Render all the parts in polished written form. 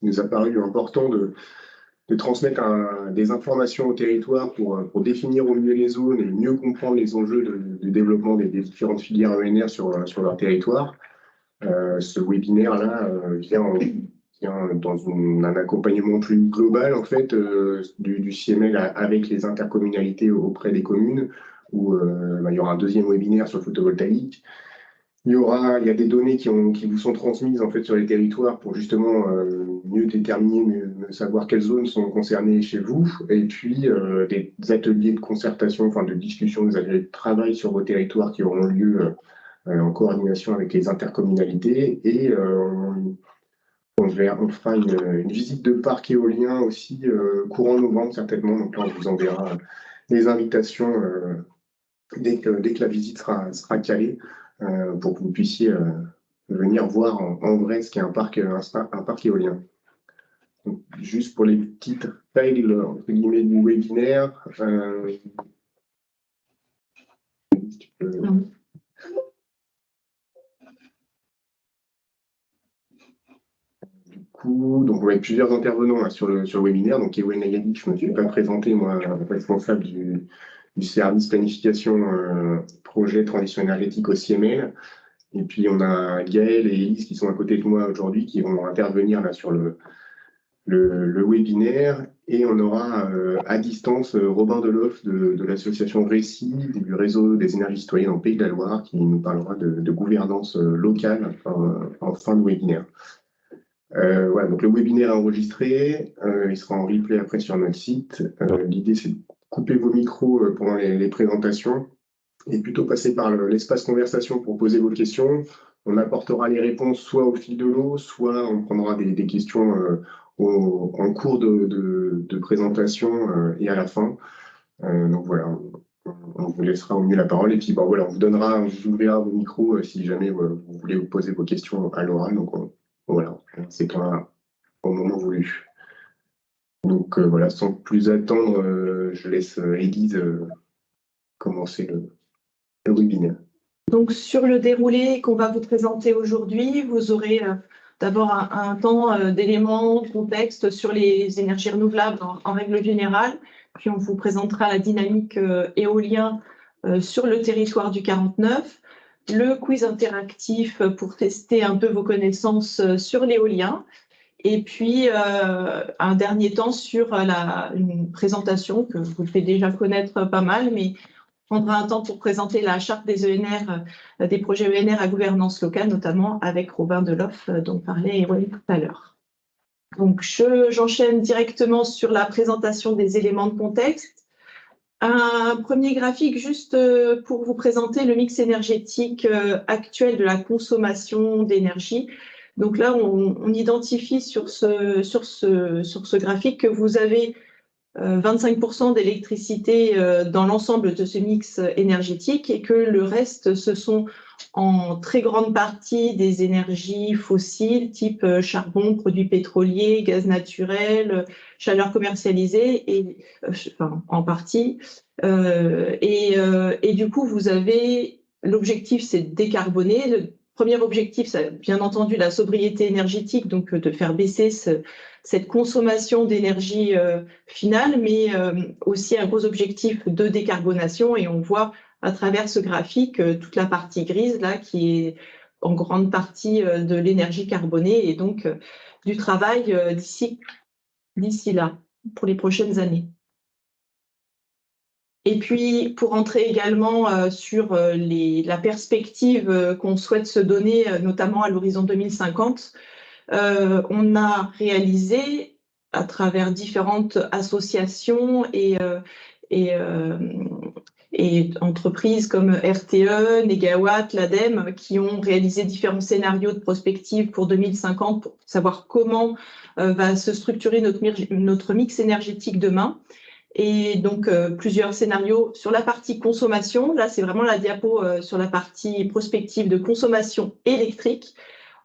Il nous a paru important de transmettre des informations au territoire pour définir au mieux les zones et mieux comprendre les enjeux de développement des différentes filières ENR sur leur territoire. Ce webinaire-là vient dans un accompagnement plus global en fait du CML avec les intercommunalités auprès des communes, où il y aura un deuxième webinaire sur le photovoltaïque. Il y a des données qui vous sont transmises en fait sur les territoires pour justement mieux déterminer, mieux savoir quelles zones sont concernées chez vous, et puis des ateliers de concertation, enfin de discussion, des ateliers de travail sur vos territoires qui auront lieu en coordination avec les intercommunalités, et on fera une visite de parc éolien aussi courant novembre certainement. Donc là on vous enverra les invitations dès que la visite sera calée. Pour que vous puissiez venir voir en vrai ce qu'est un parc éolien. Donc, juste pour les petites règles entre guillemets du webinaire. Du coup, donc on va être plusieurs intervenants là, sur le webinaire. Donc Ewen Nayadi, je ne me suis pas présenté, moi, responsable du service planification projet transition énergétique au CML. Et puis, on a Gaël et Elise qui sont à côté de moi aujourd'hui, qui vont intervenir là sur le webinaire. Et on aura à distance Robin Deloff de l'association Récit, du réseau des énergies citoyennes en Pays de la Loire, qui nous parlera de gouvernance locale en fin de webinaire. Voilà, donc le webinaire est enregistré, il sera en replay après sur notre site. L'idée, c'est de couper vos micros pendant les présentations et plutôt passer par l'espace conversation pour poser vos questions. On apportera les réponses soit au fil de l'eau, soit on prendra des questions en cours de présentation et à la fin. Donc voilà, on vous laissera au mieux la parole. Et puis voilà, on vous ouvrira vos micros si jamais vous voulez vous poser vos questions à l'oral. Donc voilà, c'est au moment voulu. Donc voilà, sans plus attendre, je laisse Élise commencer le webinaire. Donc, sur le déroulé qu'on va vous présenter aujourd'hui, vous aurez d'abord un temps d'éléments, de contexte sur les énergies renouvelables en règle générale, puis on vous présentera la dynamique éolien sur le territoire du 49, le quiz interactif pour tester un peu vos connaissances sur l'éolien, et puis un dernier temps sur une présentation que vous devez déjà connaître pas mal, mais prendra un temps pour présenter la charte des ENR, des projets ENR à gouvernance locale, notamment avec Robin Deloff, dont parlait Ewen tout à l'heure. Donc, j'enchaîne directement sur la présentation des éléments de contexte. Un premier graphique juste pour vous présenter le mix énergétique actuel de la consommation d'énergie. Donc là, on identifie sur ce graphique que vous avez 25% d'électricité dans l'ensemble de ce mix énergétique et que le reste, ce sont en très grande partie des énergies fossiles, type charbon, produits pétroliers, gaz naturel, chaleur commercialisée, et, en partie. Et du coup, vous avez l'objectif, c'est de décarboner. Le premier objectif, c'est bien entendu la sobriété énergétique, donc de faire baisser cette consommation d'énergie finale, mais aussi un gros objectif de décarbonation. Et on voit à travers ce graphique toute la partie grise là qui est en grande partie de l'énergie carbonée et donc du travail d'ici là pour les prochaines années. Et puis, pour entrer également sur la perspective qu'on souhaite se donner, notamment à l'horizon 2050, on a réalisé à travers différentes associations et entreprises comme RTE, Negawatt, l'ADEME, qui ont réalisé différents scénarios de prospective pour 2050 pour savoir comment va se structurer notre mix énergétique demain. Et donc, plusieurs scénarios sur la partie consommation. Là, c'est vraiment la diapo sur la partie prospective de consommation électrique.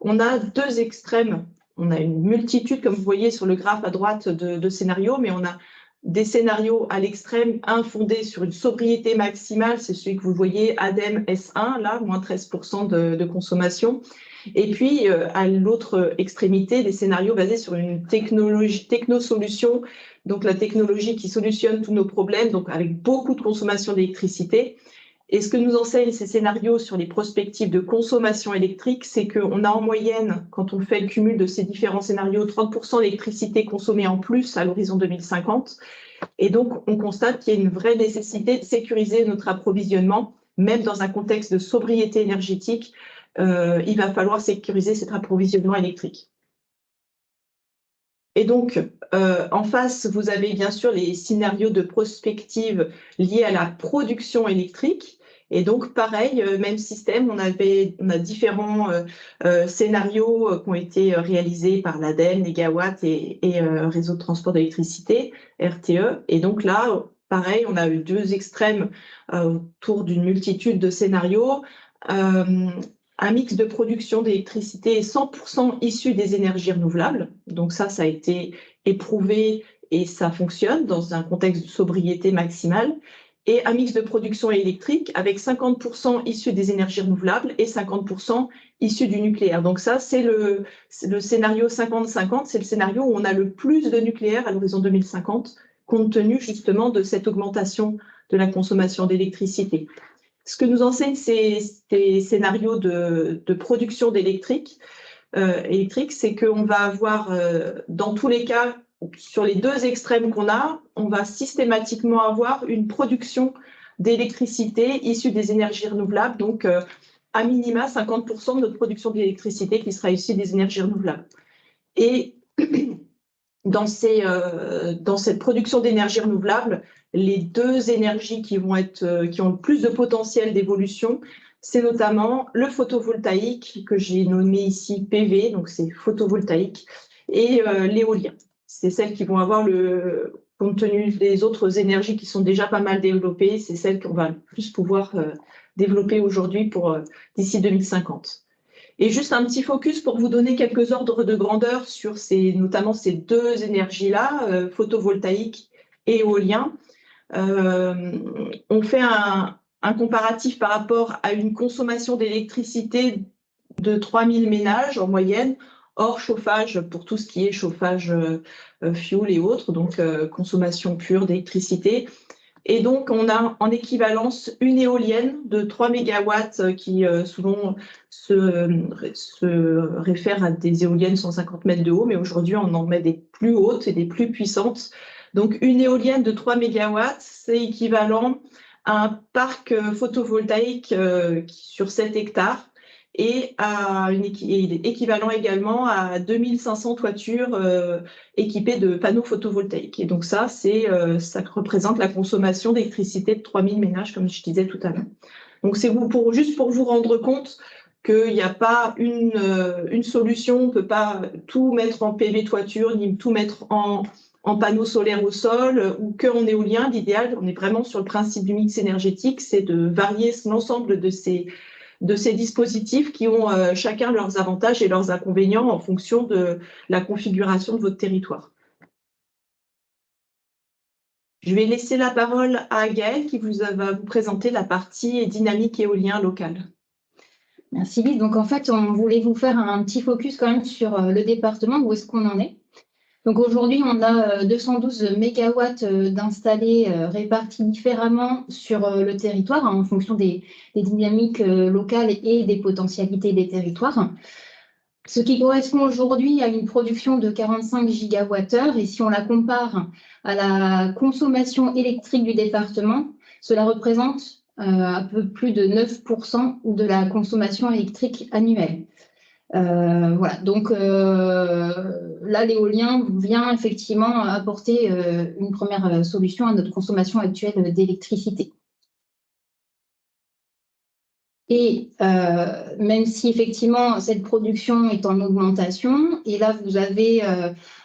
On a deux extrêmes. On a une multitude, comme vous voyez sur le graphe à droite, de scénarios, mais on a des scénarios à l'extrême, un fondé sur une sobriété maximale, c'est celui que vous voyez, ADEME S1, là, moins 13% de consommation. Et puis, à l'autre extrémité, des scénarios basés sur une technosolution, donc la technologie qui solutionne tous nos problèmes, donc avec beaucoup de consommation d'électricité. Et ce que nous enseignent ces scénarios sur les prospectives de consommation électrique, c'est qu'on a en moyenne, quand on fait le cumul de ces différents scénarios, 30% d'électricité consommée en plus à l'horizon 2050. Et donc, on constate qu'il y a une vraie nécessité de sécuriser notre approvisionnement, même dans un contexte de sobriété énergétique. Il va falloir sécuriser cet approvisionnement électrique. Et donc, en face, vous avez bien sûr les scénarios de prospective liés à la production électrique. Et donc, pareil, même système, on a différents scénarios qui ont été réalisés par l'ADEME, Négawatt et Réseau de transport d'électricité, RTE. Et donc là, pareil, on a eu deux extrêmes autour d'une multitude de scénarios. Un mix de production d'électricité 100% issu des énergies renouvelables. Donc ça a été éprouvé et ça fonctionne dans un contexte de sobriété maximale. Et un mix de production électrique avec 50% issu des énergies renouvelables et 50% issu du nucléaire. Donc ça, c'est le scénario 50-50, c'est le scénario où on a le plus de nucléaire à l'horizon 2050, compte tenu justement de cette augmentation de la consommation d'électricité. Ce que nous enseignent ces scénarios de production d'électrique, c'est qu'on va avoir, dans tous les cas, sur les deux extrêmes qu'on a, on va systématiquement avoir une production d'électricité issue des énergies renouvelables, donc à minima 50% de notre production d'électricité qui sera issue des énergies renouvelables. Et dans cette production d'énergie renouvelable, les deux énergies qui ont le plus de potentiel d'évolution, c'est notamment le photovoltaïque, que j'ai nommé ici PV, donc c'est photovoltaïque, et l'éolien. C'est celles qui vont avoir, compte tenu des autres énergies qui sont déjà pas mal développées, c'est celles qu'on va le plus pouvoir développer aujourd'hui d'ici 2050. Et juste un petit focus pour vous donner quelques ordres de grandeur sur notamment ces deux énergies-là, photovoltaïque et éolien. On fait un comparatif par rapport à une consommation d'électricité de 3000 ménages en moyenne, hors chauffage pour tout ce qui est chauffage fuel et autres, donc consommation pure d'électricité. Et donc, on a en équivalence une éolienne de 3 mégawatts qui souvent se réfère à des éoliennes 150 mètres de haut, mais aujourd'hui, on en met des plus hautes et des plus puissantes. Donc, une éolienne de 3 mégawatts, c'est équivalent à un parc photovoltaïque sur 7 hectares et il est équivalent également à 2500 toitures équipées de panneaux photovoltaïques. Et donc ça représente la consommation d'électricité de 3000 ménages, comme je disais tout à l'heure. Donc c'est juste pour vous rendre compte qu'il n'y a pas une solution, on ne peut pas tout mettre en PV toiture, ni tout mettre en panneaux solaires au sol ou qu'en éolien. L'idéal, on est vraiment sur le principe du mix énergétique, c'est de varier l'ensemble de ces dispositifs qui ont chacun leurs avantages et leurs inconvénients en fonction de la configuration de votre territoire. Je vais laisser la parole à Gaëlle qui va vous présenter la partie dynamique éolien local. Merci Lise. Donc en fait, on voulait vous faire un petit focus quand même sur le département, où est-ce qu'on en est. Donc aujourd'hui, on a 212 mégawatts d'installés répartis différemment sur le territoire en fonction des dynamiques locales et des potentialités des territoires. Ce qui correspond aujourd'hui à une production de 45 gigawattheures. Et si on la compare à la consommation électrique du département, cela représente un peu plus de 9% de la consommation électrique annuelle. Voilà, donc là, l'éolien vient effectivement apporter une première solution à notre consommation actuelle d'électricité. Et même si effectivement cette production est en augmentation, et là vous avez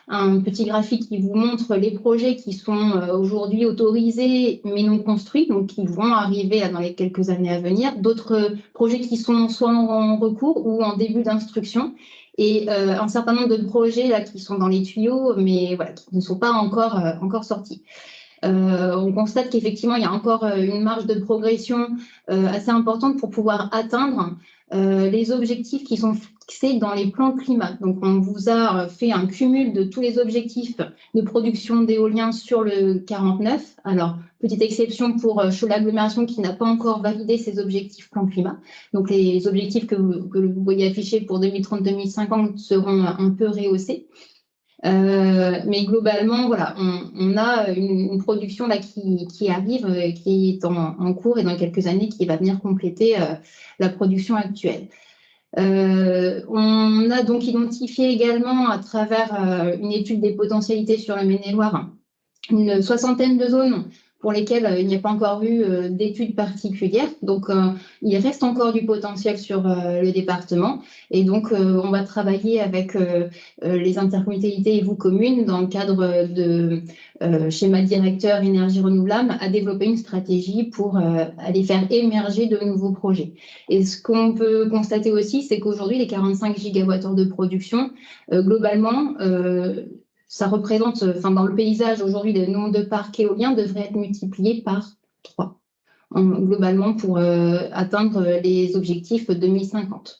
un petit graphique qui vous montre les projets qui sont aujourd'hui autorisés mais non construits, donc qui vont arriver dans les quelques années à venir, d'autres projets qui sont soit en recours ou en début d'instruction, et un certain nombre de projets là qui sont dans les tuyaux, mais voilà, qui ne sont pas encore sortis. On constate qu'effectivement, il y a encore une marge de progression assez importante pour pouvoir atteindre les objectifs qui sont fixés dans les plans climat. Donc, on vous a fait un cumul de tous les objectifs de production d'éolien sur le 49. Alors, petite exception pour Cholet-Agglomération qui n'a pas encore validé ses objectifs plan climat. Donc, les objectifs que vous voyez affichés pour 2030-2050 seront un peu rehaussés. Mais globalement, voilà, on a une production là qui arrive, qui est en cours et dans quelques années qui va venir compléter la production actuelle. On a donc identifié également à travers une étude des potentialités sur le Maine-et-Loire une soixantaine de zones pour lesquelles il n'y a pas encore eu d'études particulières. Donc, il reste encore du potentiel sur le département. Et donc, on va travailler avec les intercommunalités et vous communes dans le cadre de schéma directeur énergie renouvelable à développer une stratégie pour aller faire émerger de nouveaux projets. Et ce qu'on peut constater aussi, c'est qu'aujourd'hui, les 45 gigawattheures de production, globalement, ça représente, enfin, dans le paysage, aujourd'hui, le nombre de parcs éoliens devrait être multiplié par 3, globalement, pour atteindre les objectifs 2050.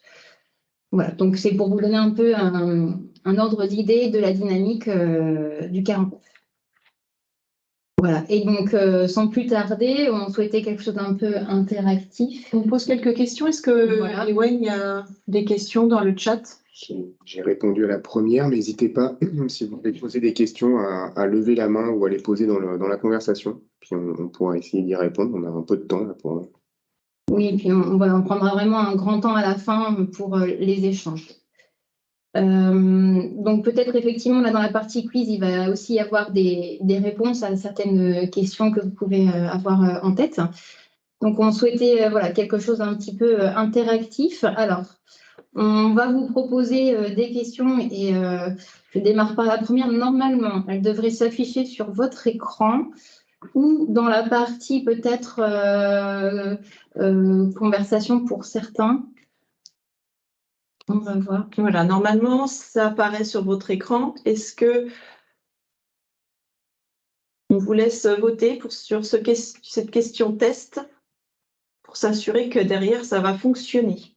Voilà, donc c'est pour vous donner un peu un ordre d'idée de la dynamique du 49. Voilà, et donc, sans plus tarder, on souhaitait quelque chose d'un peu interactif. On pose quelques questions. Est-ce que, Voilà. Ewen, il y a des questions dans le chat? J'ai répondu à la première, mais n'hésitez pas, si vous voulez poser des questions, à lever la main ou à les poser dans la conversation. Puis on pourra essayer d'y répondre. On a un peu de temps là pour. Oui, et puis on prendra vraiment un grand temps à la fin pour les échanges. Donc peut-être effectivement, là dans la partie quiz, il va aussi y avoir des réponses à certaines questions que vous pouvez avoir en tête. Donc on souhaitait voilà, quelque chose d'un petit peu interactif. Alors, on va vous proposer des questions et je démarre par la première. Normalement, elle devrait s'afficher sur votre écran ou dans la partie peut-être conversation pour certains. On va voir. Voilà, normalement, ça apparaît sur votre écran. Est-ce que on vous laisse voter sur cette question test pour s'assurer que derrière, ça va fonctionner?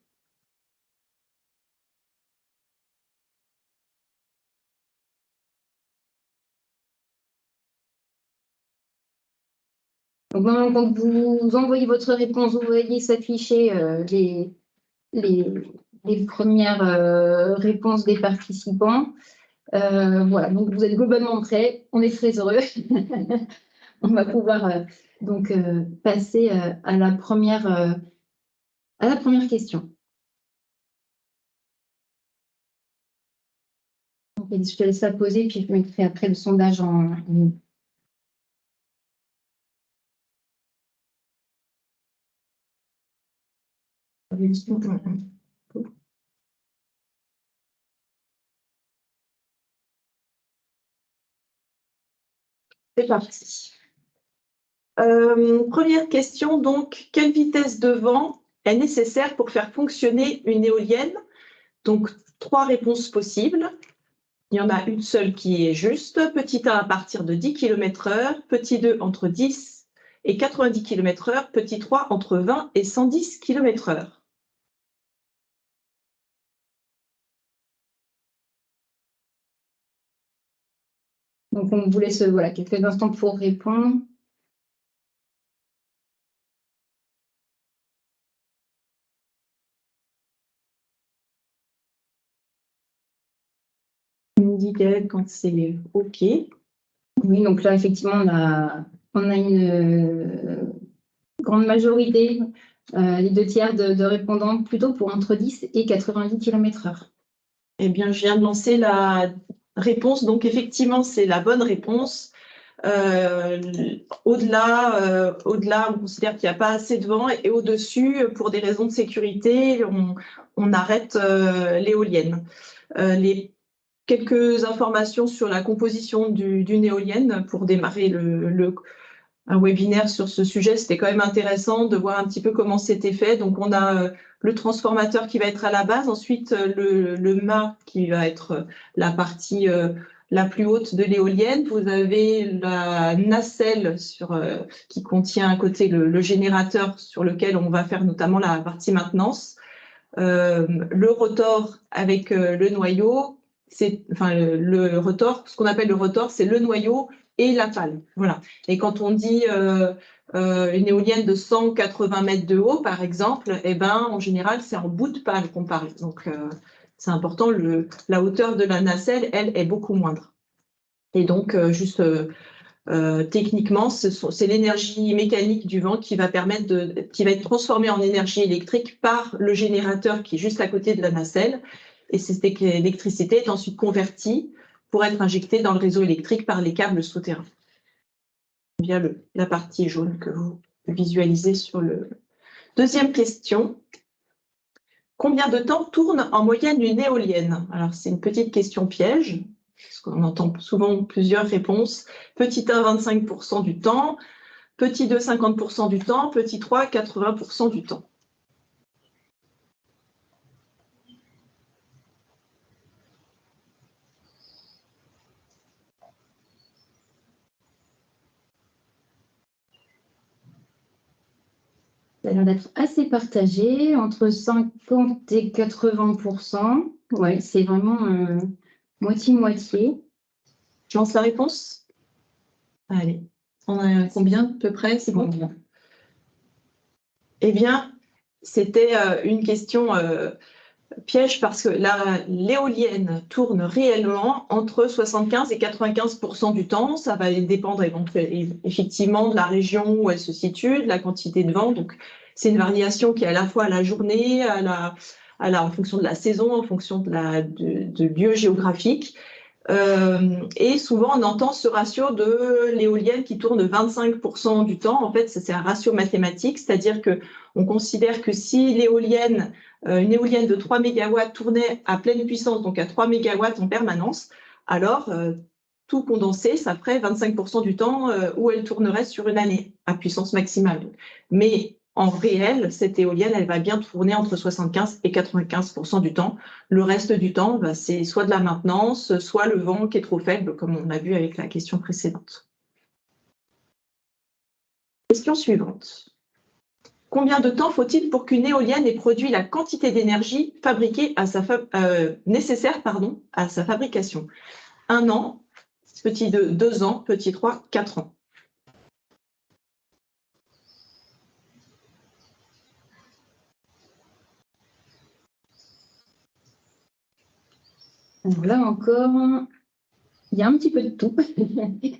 Donc, quand vous envoyez votre réponse, vous voyez s'afficher les premières réponses des participants. Voilà, donc vous êtes globalement prêts. On est très heureux. On va pouvoir donc passer à la première question. Donc, je te laisse la poser, puis je mettrai après le sondage en ligne. C'est parti. Première question, donc, quelle vitesse de vent est nécessaire pour faire fonctionner une éolienne? Donc, 3 réponses possibles. Il y en a une seule qui est juste. Petit 1 à partir de 10 km/h, petit 2 entre 10 et 90 km/h, petit 3 entre 20 et 110 km/h. Donc, on vous laisse voilà, quelques instants pour répondre. On dit quand c'est OK. Oui, donc là, effectivement, on a une grande majorité, les 2/3 de répondants, plutôt pour entre 10 et 90 km/h. Eh bien, je viens de lancer la réponse. Donc, effectivement, c'est la bonne réponse. Au-delà, on considère qu'il n'y a pas assez de vent et au-dessus, pour des raisons de sécurité, on arrête l'éolienne. Quelques informations sur la composition d'une éolienne pour démarrer un webinaire sur ce sujet. C'était quand même intéressant de voir un petit peu comment c'était fait. Donc, on a le transformateur qui va être à la base, ensuite le mât qui va être la partie la plus haute de l'éolienne. Vous avez la nacelle qui contient à côté le générateur sur lequel on va faire notamment la partie maintenance. le rotor avec le noyau, le rotor, ce qu'on appelle le rotor, c'est le noyau et la pale. Voilà. Et quand on dit une éolienne de 180 mètres de haut, par exemple, eh ben, en général, c'est en bout de pale qu'on parle. Donc, c'est important, la hauteur de la nacelle, elle, est beaucoup moindre. Et donc, techniquement, c'est l'énergie mécanique du vent qui va être transformée en énergie électrique par le générateur qui est juste à côté de la nacelle. Et cette électricité est ensuite convertie pour être injectée dans le réseau électrique par les câbles souterrains. Via la partie jaune que vous visualisez sur le... Deuxième question. Combien de temps tourne en moyenne une éolienne? Alors, c'est une petite question piège, parce qu'on entend souvent plusieurs réponses. Petit 1, 25% du temps. Petit 2, 50% du temps. Petit 3, 80% du temps. Ça a l'air d'être assez partagé, entre 50 et 80%. Ouais, c'est vraiment moitié-moitié. Je lance la réponse. Allez, on a combien à peu près? C'est bon? Eh bien, c'était une question piège parce que l'éolienne tourne réellement entre 75 et 95% du temps. Ça va dépendre effectivement de la région où elle se situe, de la quantité de vent. Donc, c'est une variation qui est à la fois à la journée, en fonction de la saison, en fonction de lieu géographique. Et souvent, on entend ce ratio de l'éolienne qui tourne 25% du temps. En fait, c'est un ratio mathématique, c'est-à-dire qu'on considère que si une éolienne de 3 MW tournait à pleine puissance, donc à 3 MW en permanence, alors tout condensé, ça ferait 25% du temps où elle tournerait sur une année à puissance maximale. Mais en réel, cette éolienne, elle va bien tourner entre 75 et 95% du temps. Le reste du temps, c'est soit de la maintenance, soit le vent qui est trop faible, comme on a vu avec la question précédente. Question suivante. Combien de temps faut-il pour qu'une éolienne ait produit la quantité d'énergie nécessaire à sa fabrication? 1 an, petit 2, 2 ans, petit 3, 4 ans. Alors là encore, il y a un petit peu de tout. Il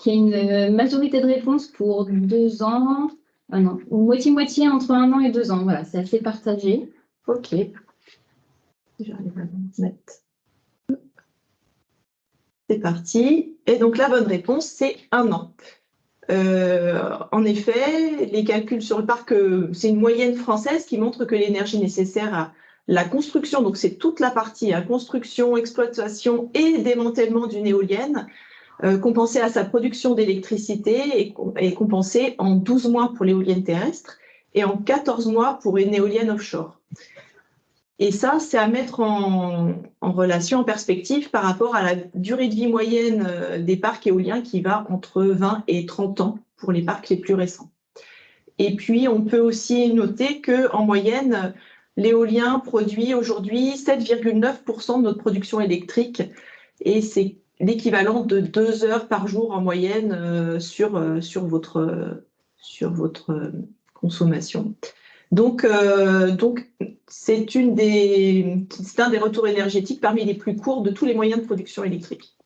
y a une majorité de réponses pour 2 ans. Ah non, moitié-moitié entre 1 an et 2 ans. Voilà, c'est assez partagé. Ok. J'arrive à le mettre. C'est parti. Et donc la bonne réponse, c'est 1 an. En effet, les calculs sur le parc, c'est une moyenne française qui montre que l'énergie nécessaire à la construction, donc c'est toute la partie construction, exploitation et démantèlement d'une éolienne, compensée à sa production d'électricité est compensée en 12 mois pour l'éolienne terrestre et en 14 mois pour une éolienne offshore. Et ça, c'est à mettre en relation, en perspective par rapport à la durée de vie moyenne des parcs éoliens qui va entre 20 et 30 ans pour les parcs les plus récents. Et puis, on peut aussi noter qu'en moyenne, l'éolien produit aujourd'hui 7,9% de notre production électrique et c'est l'équivalent de 2 heures par jour en moyenne sur votre consommation. Donc c'est un des retours énergétiques parmi les plus courts de tous les moyens de production électrique.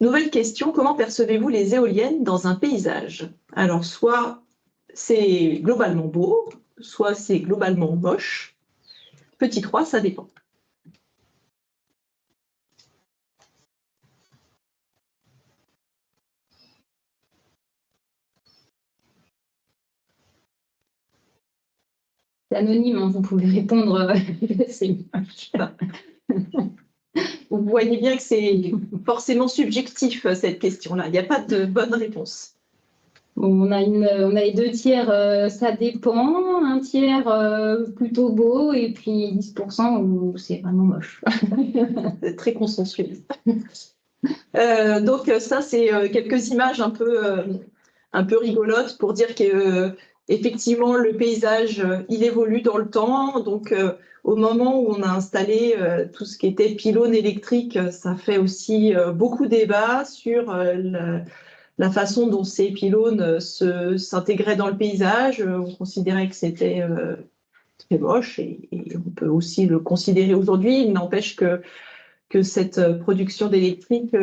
Nouvelle question, comment percevez-vous les éoliennes dans un paysage? Alors, soit c'est globalement beau, soit c'est globalement moche. Petit 3, ça dépend. C'est anonyme, hein, vous pouvez répondre. Vous voyez bien que c'est forcément subjectif, cette question-là. Il n'y a pas de bonne réponse. Bon, on a les 2 tiers, ça dépend, 1 tiers plutôt beau, et puis 10% où c'est vraiment moche. C'est très consensuel. Donc ça, c'est quelques images un peu rigolotes pour dire que effectivement, le paysage, il évolue dans le temps. Donc, au moment où on a installé tout ce qui était pylône électrique, ça fait aussi beaucoup débat sur la façon dont ces pylônes s'intégraient dans le paysage. On considérait que c'était très moche et on peut aussi le considérer aujourd'hui. Il n'empêche que cette production d'électrique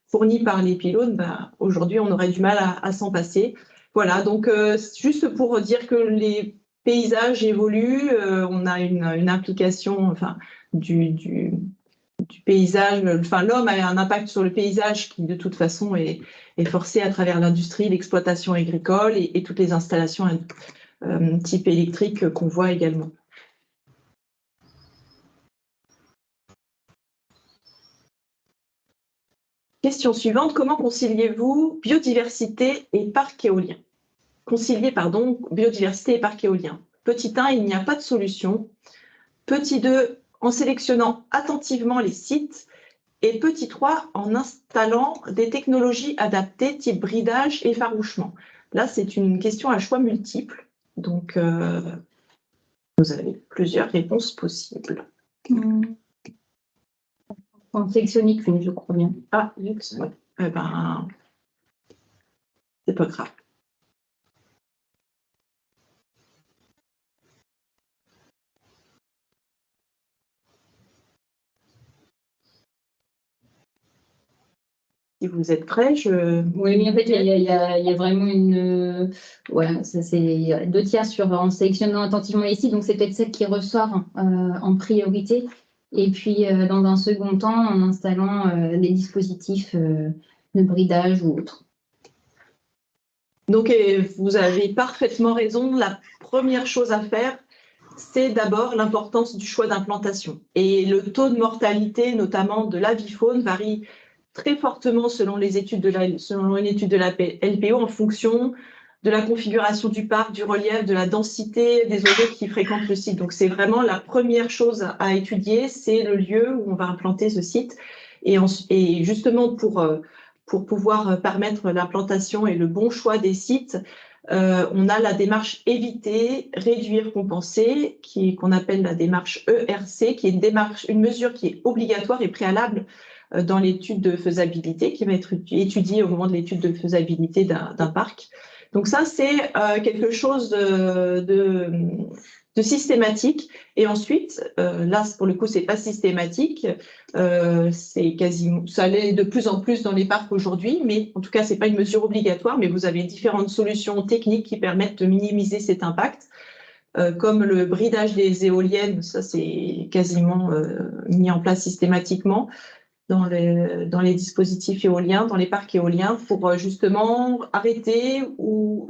fournie par les pylônes, aujourd'hui, on aurait du mal à s'en passer. Voilà, donc juste pour dire que les paysages évoluent, on a une implication du paysage, l'homme a un impact sur le paysage qui de toute façon est forcé à travers l'industrie, l'exploitation agricole et toutes les installations type électrique qu'on voit également. Question suivante, comment conciliez-vous biodiversité et parc éolien? Concilier, biodiversité et parc éolien. Petit 1, il n'y a pas de solution. Petit 2, en sélectionnant attentivement les sites. Et petit 3, en installant des technologies adaptées type bridage et effarouchement. Là, c'est une question à choix multiples. Donc, vous avez plusieurs réponses possibles. En sélectionner qu'une, je crois bien. Ah, luxe, ouais. Eh ben, c'est pas grave. Si vous êtes prêts, Oui, mais en fait, il y a vraiment une... voilà, ça c'est 2 tiers en sélectionnant attentivement les sites, donc c'est peut-être celle qui ressort en priorité. Et puis, dans un second temps, en installant des dispositifs de bridage ou autres. Donc, vous avez parfaitement raison. La première chose à faire, c'est d'abord l'importance du choix d'implantation. Et le taux de mortalité, notamment de l'avifaune, varie très fortement selon une étude de la LPO en fonction de la configuration du parc, du relief, de la densité des oiseaux qui fréquentent le site. Donc, c'est vraiment la première chose à étudier, c'est le lieu où on va implanter ce site. Et justement, pour pouvoir permettre l'implantation et le bon choix des sites, on a la démarche éviter, réduire, compenser, qu'on appelle la démarche ERC, qui est une mesure qui est obligatoire et préalable dans l'étude de faisabilité, qui va être étudiée au moment de l'étude de faisabilité d'un parc. Donc ça, c'est quelque chose de systématique. Et ensuite, là, pour le coup, c'est pas systématique. C'est quasiment, ça l'est de plus en plus dans les parcs aujourd'hui, mais en tout cas, c'est pas une mesure obligatoire, mais vous avez différentes solutions techniques qui permettent de minimiser cet impact. Comme le bridage des éoliennes, ça c'est quasiment mis en place systématiquement dans les dispositifs éoliens, dans les parcs éoliens, pour justement arrêter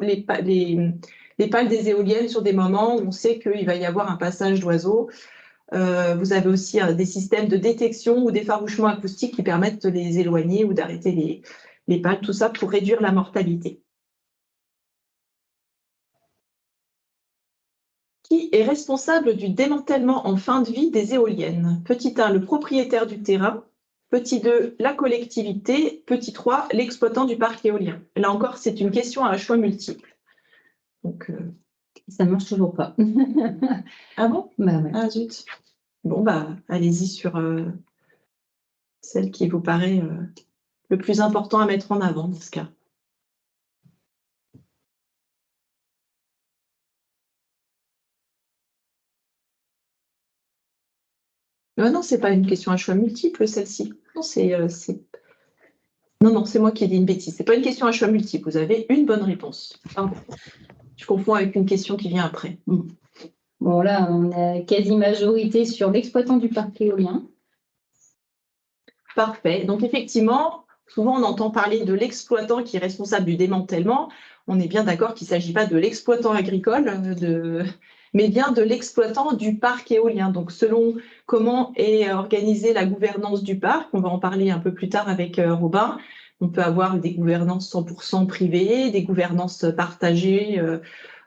les pales des éoliennes sur des moments où on sait qu'il va y avoir un passage d'oiseaux. Vous avez aussi des systèmes de détection ou d'effarouchement acoustique qui permettent de les éloigner ou d'arrêter les pales, tout ça pour réduire la mortalité. Qui est responsable du démantèlement en fin de vie des éoliennes? Petit 1, le propriétaire du terrain. Petit 2, la collectivité. Petit 3, l'exploitant du parc éolien. Là encore, c'est une question à choix multiple. Donc, ça ne marche toujours pas. Ah bon? Bah ouais. Ah zut. Bon, allez-y sur celle qui vous paraît le plus important à mettre en avant dans ce cas. Non, c'est pas une question à choix multiple, celle-ci. Non, c'est moi qui ai dit une bêtise. C'est pas une question à choix multiple. Vous avez une bonne réponse. Pardon. Je confonds avec une question qui vient après. Bon, là, on a quasi majorité sur l'exploitant du parc éolien. Parfait. Donc, effectivement, souvent, on entend parler de l'exploitant qui est responsable du démantèlement. On est bien d'accord qu'il ne s'agit pas de l'exploitant agricole, mais bien de l'exploitant du parc éolien. Donc, selon comment est organisée la gouvernance du parc, on va en parler un peu plus tard avec Robin, on peut avoir des gouvernances 100% privées, des gouvernances partagées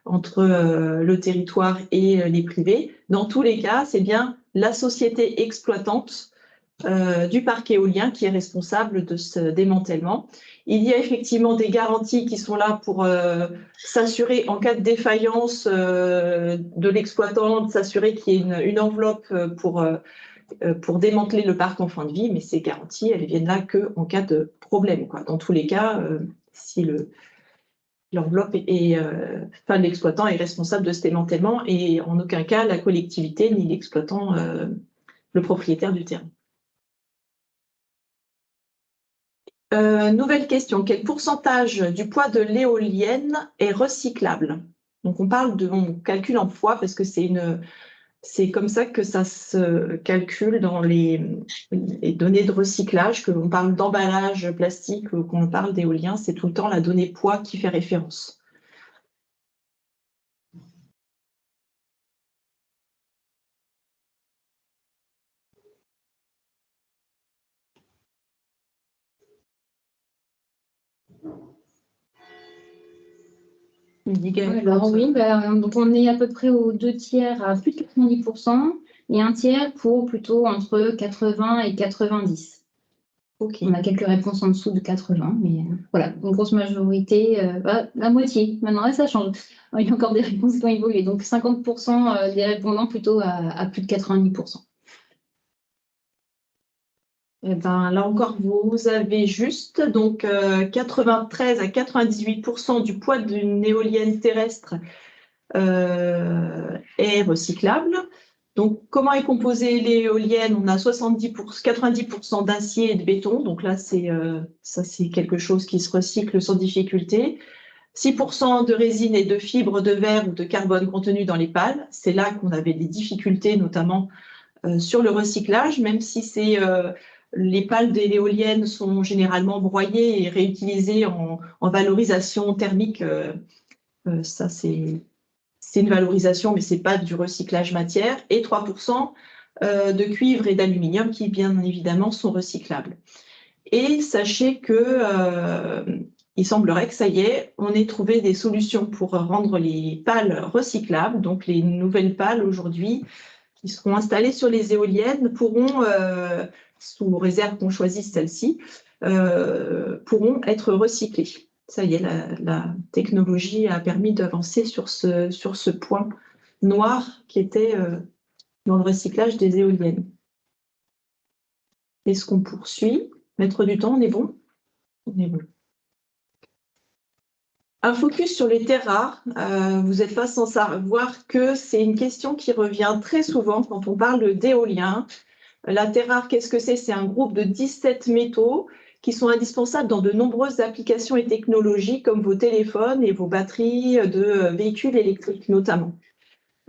entre le territoire et les privés. Dans tous les cas, c'est bien la société exploitante du parc éolien qui est responsable de ce démantèlement. Il y a effectivement des garanties qui sont là pour s'assurer en cas de défaillance de l'exploitant, de s'assurer qu'il y ait une enveloppe pour démanteler le parc en fin de vie, mais ces garanties, elles viennent là qu'en cas de problème, quoi. Dans tous les cas, si l'enveloppe enfin, l'exploitant est responsable de ce démantèlement et en aucun cas la collectivité ni l'exploitant, le propriétaire du terrain. Nouvelle question. Quel pourcentage du poids de l'éolienne est recyclable? Donc on calcule en poids parce que c'est comme ça que ça se calcule dans les données de recyclage, que l'on parle d'emballage plastique ou qu'on parle d'éolien, c'est tout le temps la donnée poids qui fait référence. Alors oui, donc on est à peu près aux 2/3 à plus de 90% et un tiers pour plutôt entre 80 et 90. Okay. On a quelques réponses en dessous de 80, mais voilà, une grosse majorité, la moitié. Maintenant, là, ça change. Il y a encore des réponses qui ont évolué. Donc 50% des répondants plutôt à plus de 90%. Eh ben, là encore, vous avez juste, donc 93 à 98% du poids d'une éolienne terrestre est recyclable. Donc, comment est composée l'éolienne? On a 90% d'acier et de béton. Donc là, ça, c'est quelque chose qui se recycle sans difficulté. 6% de résine et de fibres de verre ou de carbone contenues dans les pales. C'est là qu'on avait des difficultés, notamment sur le recyclage, même si les pales de l'éolienne sont généralement broyées et réutilisées en valorisation thermique. Ça, c'est une valorisation, mais ce n'est pas du recyclage matière. Et 3% de cuivre et d'aluminium qui, bien évidemment, sont recyclables. Et sachez que il semblerait que ça y est, on ait trouvé des solutions pour rendre les pales recyclables. Donc, les nouvelles pales aujourd'hui qui seront installées sur les éoliennes pourront, sous réserve qu'on choisisse celle-ci, pourront être recyclées. Ça y est, la technologie a permis d'avancer sur ce point noir qui était dans le recyclage des éoliennes. Est-ce qu'on poursuit? Mettre du temps, on est bon? On est bon. Un focus sur les terres rares. Vous n'êtes pas sans savoir que c'est une question qui revient très souvent quand on parle d'éolien. La terre rare, qu'est-ce que c'est? C'est un groupe de 17 métaux qui sont indispensables dans de nombreuses applications et technologies comme vos téléphones et vos batteries de véhicules électriques notamment.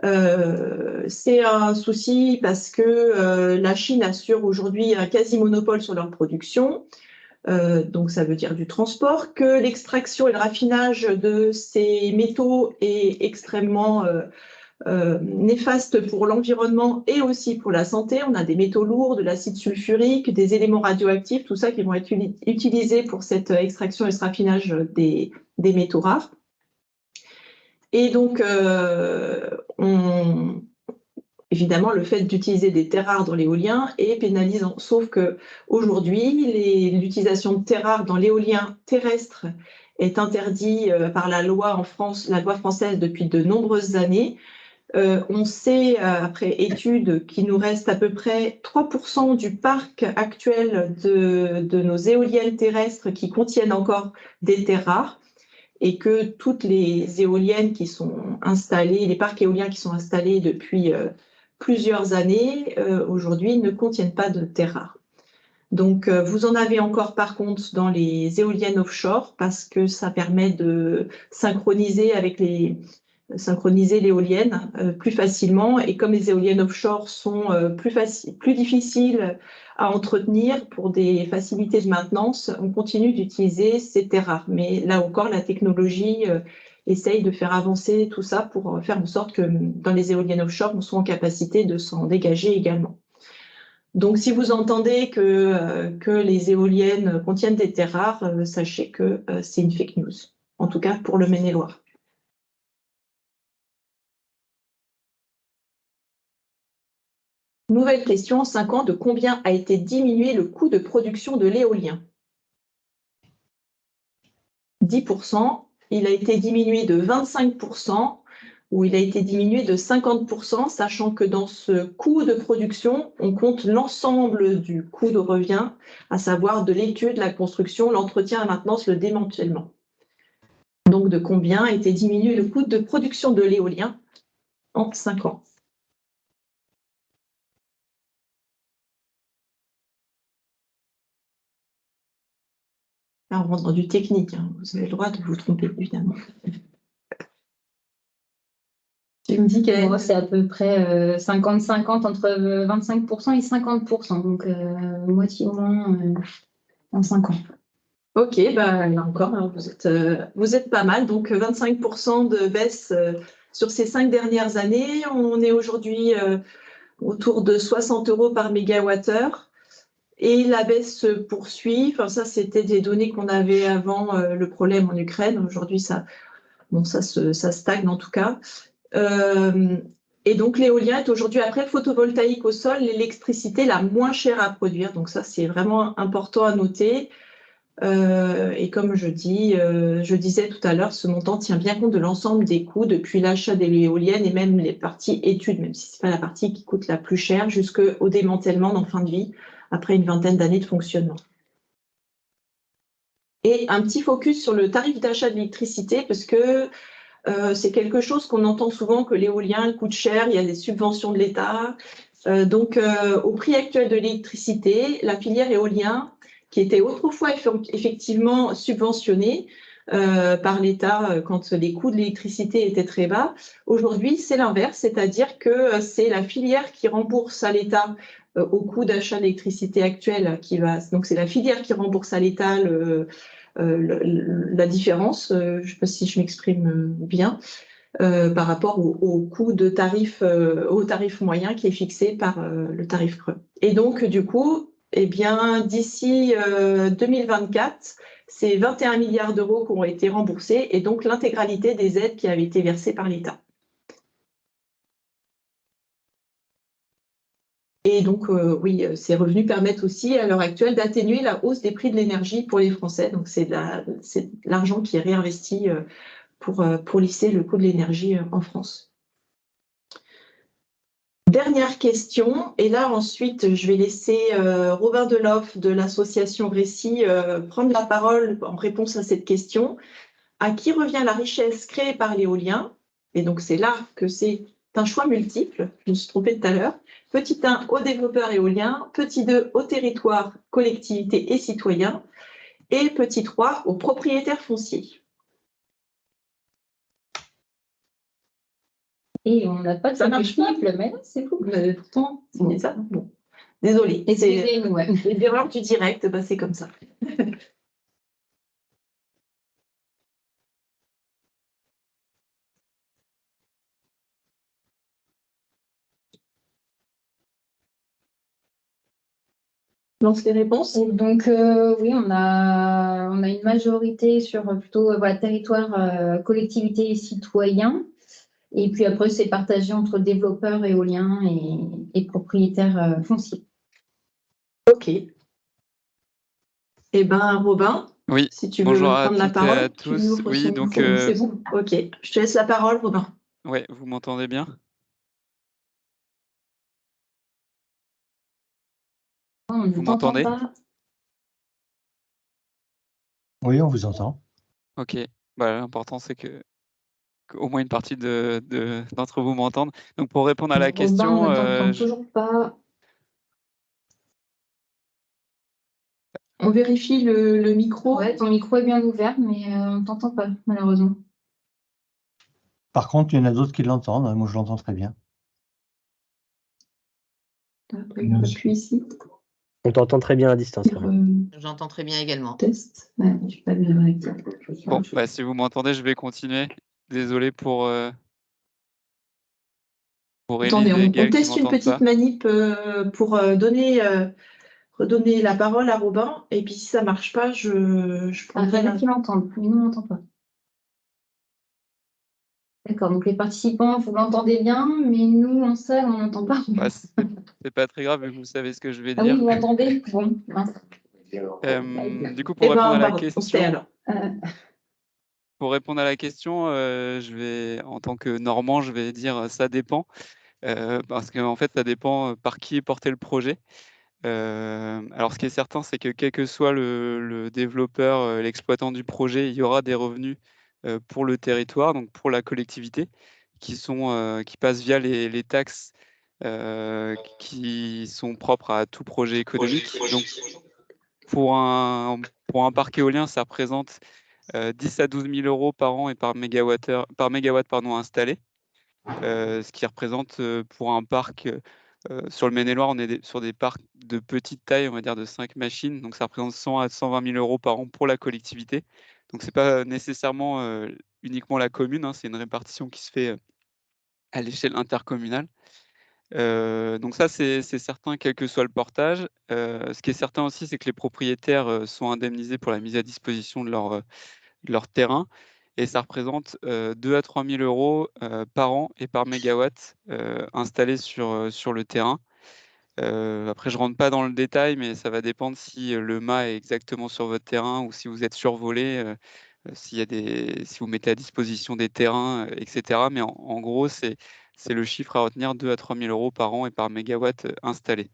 C'est un souci parce que la Chine assure aujourd'hui un quasi-monopole sur leur production. Donc ça veut dire du transport, que l'extraction et le raffinage de ces métaux est extrêmement néfaste pour l'environnement et aussi pour la santé. On a des métaux lourds, de l'acide sulfurique, des éléments radioactifs, tout ça qui vont être utilisés pour cette extraction et ce raffinage des métaux rares. Et donc, évidemment, le fait d'utiliser des terres rares dans l'éolien est pénalisant. Sauf qu'aujourd'hui, l'utilisation de terres rares dans l'éolien terrestre est interdit par la loi en France, la loi française depuis de nombreuses années. On sait, après études, qu'il nous reste à peu près 3% du parc actuel de nos éoliennes terrestres qui contiennent encore des terres rares et que toutes les éoliennes qui sont installées, les parcs éoliens qui sont installés depuis plusieurs années, aujourd'hui, ne contiennent pas de terres rares. Donc, vous en avez encore par contre dans les éoliennes offshore parce que ça permet de synchroniser l'éolienne plus facilement. Et comme les éoliennes offshore sont plus difficiles à entretenir pour des facilités de maintenance, on continue d'utiliser ces terres rares. Mais là encore, la technologie essaye de faire avancer tout ça pour faire en sorte que dans les éoliennes offshore, on soit en capacité de s'en dégager également. Donc, si vous entendez que les éoliennes contiennent des terres rares, sachez que c'est une fake news, en tout cas pour le Maine-et-Loire. Nouvelle question, en 5 ans, de combien a été diminué le coût de production de l'éolien? 10%, il a été diminué de 25%, ou il a été diminué de 50%, sachant que dans ce coût de production, on compte l'ensemble du coût de revient, à savoir de l'étude, la construction, l'entretien, la maintenance, le démantèlement. Donc, de combien a été diminué le coût de production de l'éolien en 5 ans? Là, on rentre dans du technique, hein. Vous avez le droit de vous tromper, évidemment. Tu me dis Moi, c'est à peu près 50-50, entre 25% et 50%, donc moitié moins en 5 ans. Ok, bah, là encore, hein, vous êtes pas mal. Donc, 25% de baisse sur ces 5 dernières années. On est aujourd'hui autour de 60 € par mégawattheure. Et la baisse se poursuit. Enfin, ça, c'était des données qu'on avait avant le problème en Ukraine. Aujourd'hui, ça stagne en tout cas. Et donc, l'éolien est aujourd'hui, après le photovoltaïque au sol, l'électricité la moins chère à produire. Donc, ça, c'est vraiment important à noter. Et comme je disais tout à l'heure, ce montant tient bien compte de l'ensemble des coûts depuis l'achat de l'éolienne et même les parties études, même si ce n'est pas la partie qui coûte la plus chère, jusqu'au démantèlement en fin de vie, après une vingtaine d'années de fonctionnement. Et un petit focus sur le tarif d'achat d'électricité, parce que c'est quelque chose qu'on entend souvent, que l'éolien coûte cher, il y a des subventions de l'État. Donc, au prix actuel de l'électricité, la filière éolien, qui était autrefois effectivement subventionnée par l'État quand les coûts de l'électricité étaient très bas, aujourd'hui, c'est l'inverse, c'est-à-dire que c'est la filière qui rembourse à l'État au coût d'achat d'électricité actuel donc c'est la filière qui rembourse à l'État la différence, je ne sais pas si je m'exprime bien, par rapport au coût de tarif, au tarif moyen qui est fixé par le tarif creux. Et donc, du coup, eh bien, d'ici 2024, c'est 21 milliards d'euros qui ont été remboursés et donc l'intégralité des aides qui avaient été versées par l'État. Et donc, oui, ces revenus permettent aussi, à l'heure actuelle, d'atténuer la hausse des prix de l'énergie pour les Français. Donc, c'est l'argent qui est réinvesti pour lisser le coût de l'énergie en France. Dernière question, et là ensuite je vais laisser Robin Deloff de l'association Récit prendre la parole en réponse à cette question. À qui revient la richesse créée par l'éolien? Et donc c'est là que c'est un choix multiple, je me suis trompée tout à l'heure. Petit 1 aux développeurs éoliens, petit 2 aux territoires, collectivités et citoyens, et petit 3 aux propriétaires fonciers. Et on n'a pas de Ça marche multiple, mais c'est fou. Pourtant, c'est ça. Bon. Désolée. Excusez-nous, ouais. L'erreur du direct, bah, c'est comme ça. Lance les réponses. Donc, oui, on a une majorité sur plutôt territoire, collectivité et citoyens. Et puis après, c'est partagé entre développeurs éoliens et propriétaires fonciers. Ok. Eh bien, Robin, oui. si tu Bonjour veux à prendre la toutes parole, et à tous. Oui, donc c'est bon. Ok, je te laisse la parole, Robin. Ouais, vous m'entendez bien? Vous m'entendez? Oui, on vous entend. Ok. Bah, l'important, c'est que qu'au moins une partie d'entre vous m'entendent. Donc, pour répondre à la question, on ne t'entend toujours pas. On vérifie le micro. Ouais, ton micro est bien ouvert, mais on ne t'entend pas, malheureusement. Par contre, il y en a d'autres qui l'entendent. Moi, je l'entends très bien. Après, on appuie ici. On t'entend très bien à distance. J'entends très bien également. Test. Ouais, je suis pas bien avec ça. bon, bah, si vous m'entendez, je vais continuer. Désolé pour Attendez, Élise et on Gaël qui teste une m'entendent petite pas. manip pour redonner la parole à Robin. Et puis, si ça ne marche pas, je Il y en a qui l'entendent, mais nous, on n'entend pas. D'accord, donc les participants, vous l'entendez bien, mais nous, en salle, on n'entend pas. Bah, c'est pas très grave, vous savez ce que je vais Ah oui, dire. vous m'entendez? Bon, mince. Du coup, Eh ben, pardon, on se tait alors. pour répondre à la question, je vais, en tant que Normand, je vais dire ça dépend, parce qu'en fait, ça dépend par qui est porté le projet. Alors, ce qui est certain, c'est que quel que soit le développeur, l'exploitant du projet, il y aura des revenus pour le territoire, donc pour la collectivité, qui passent via les taxes qui sont propres à tout projet économique. Donc, pour un parc éolien, ça représente 10 à 12 000 euros par an et par mégawatt pardon, installé, ce qui représente pour un parc sur le Maine-et-Loire, on est sur des parcs de petite taille, on va dire de 5 machines, donc ça représente 100 à 120 000 euros par an pour la collectivité. Donc c'est pas nécessairement uniquement la commune, hein, c'est une répartition qui se fait à l'échelle intercommunale. Donc ça, c'est certain, quel que soit le portage. Ce qui est certain aussi, c'est que les propriétaires sont indemnisés pour la mise à disposition de leur terrain. Et ça représente 2 à 3 000 euros par an et par mégawatt installé sur le terrain. Après, je rentre pas dans le détail, mais ça va dépendre si le mât est exactement sur votre terrain ou si vous êtes survolé, si vous mettez à disposition des terrains, etc. Mais en gros, c'est le chiffre à retenir, 2 à 3 000 euros par an et par mégawatt installé.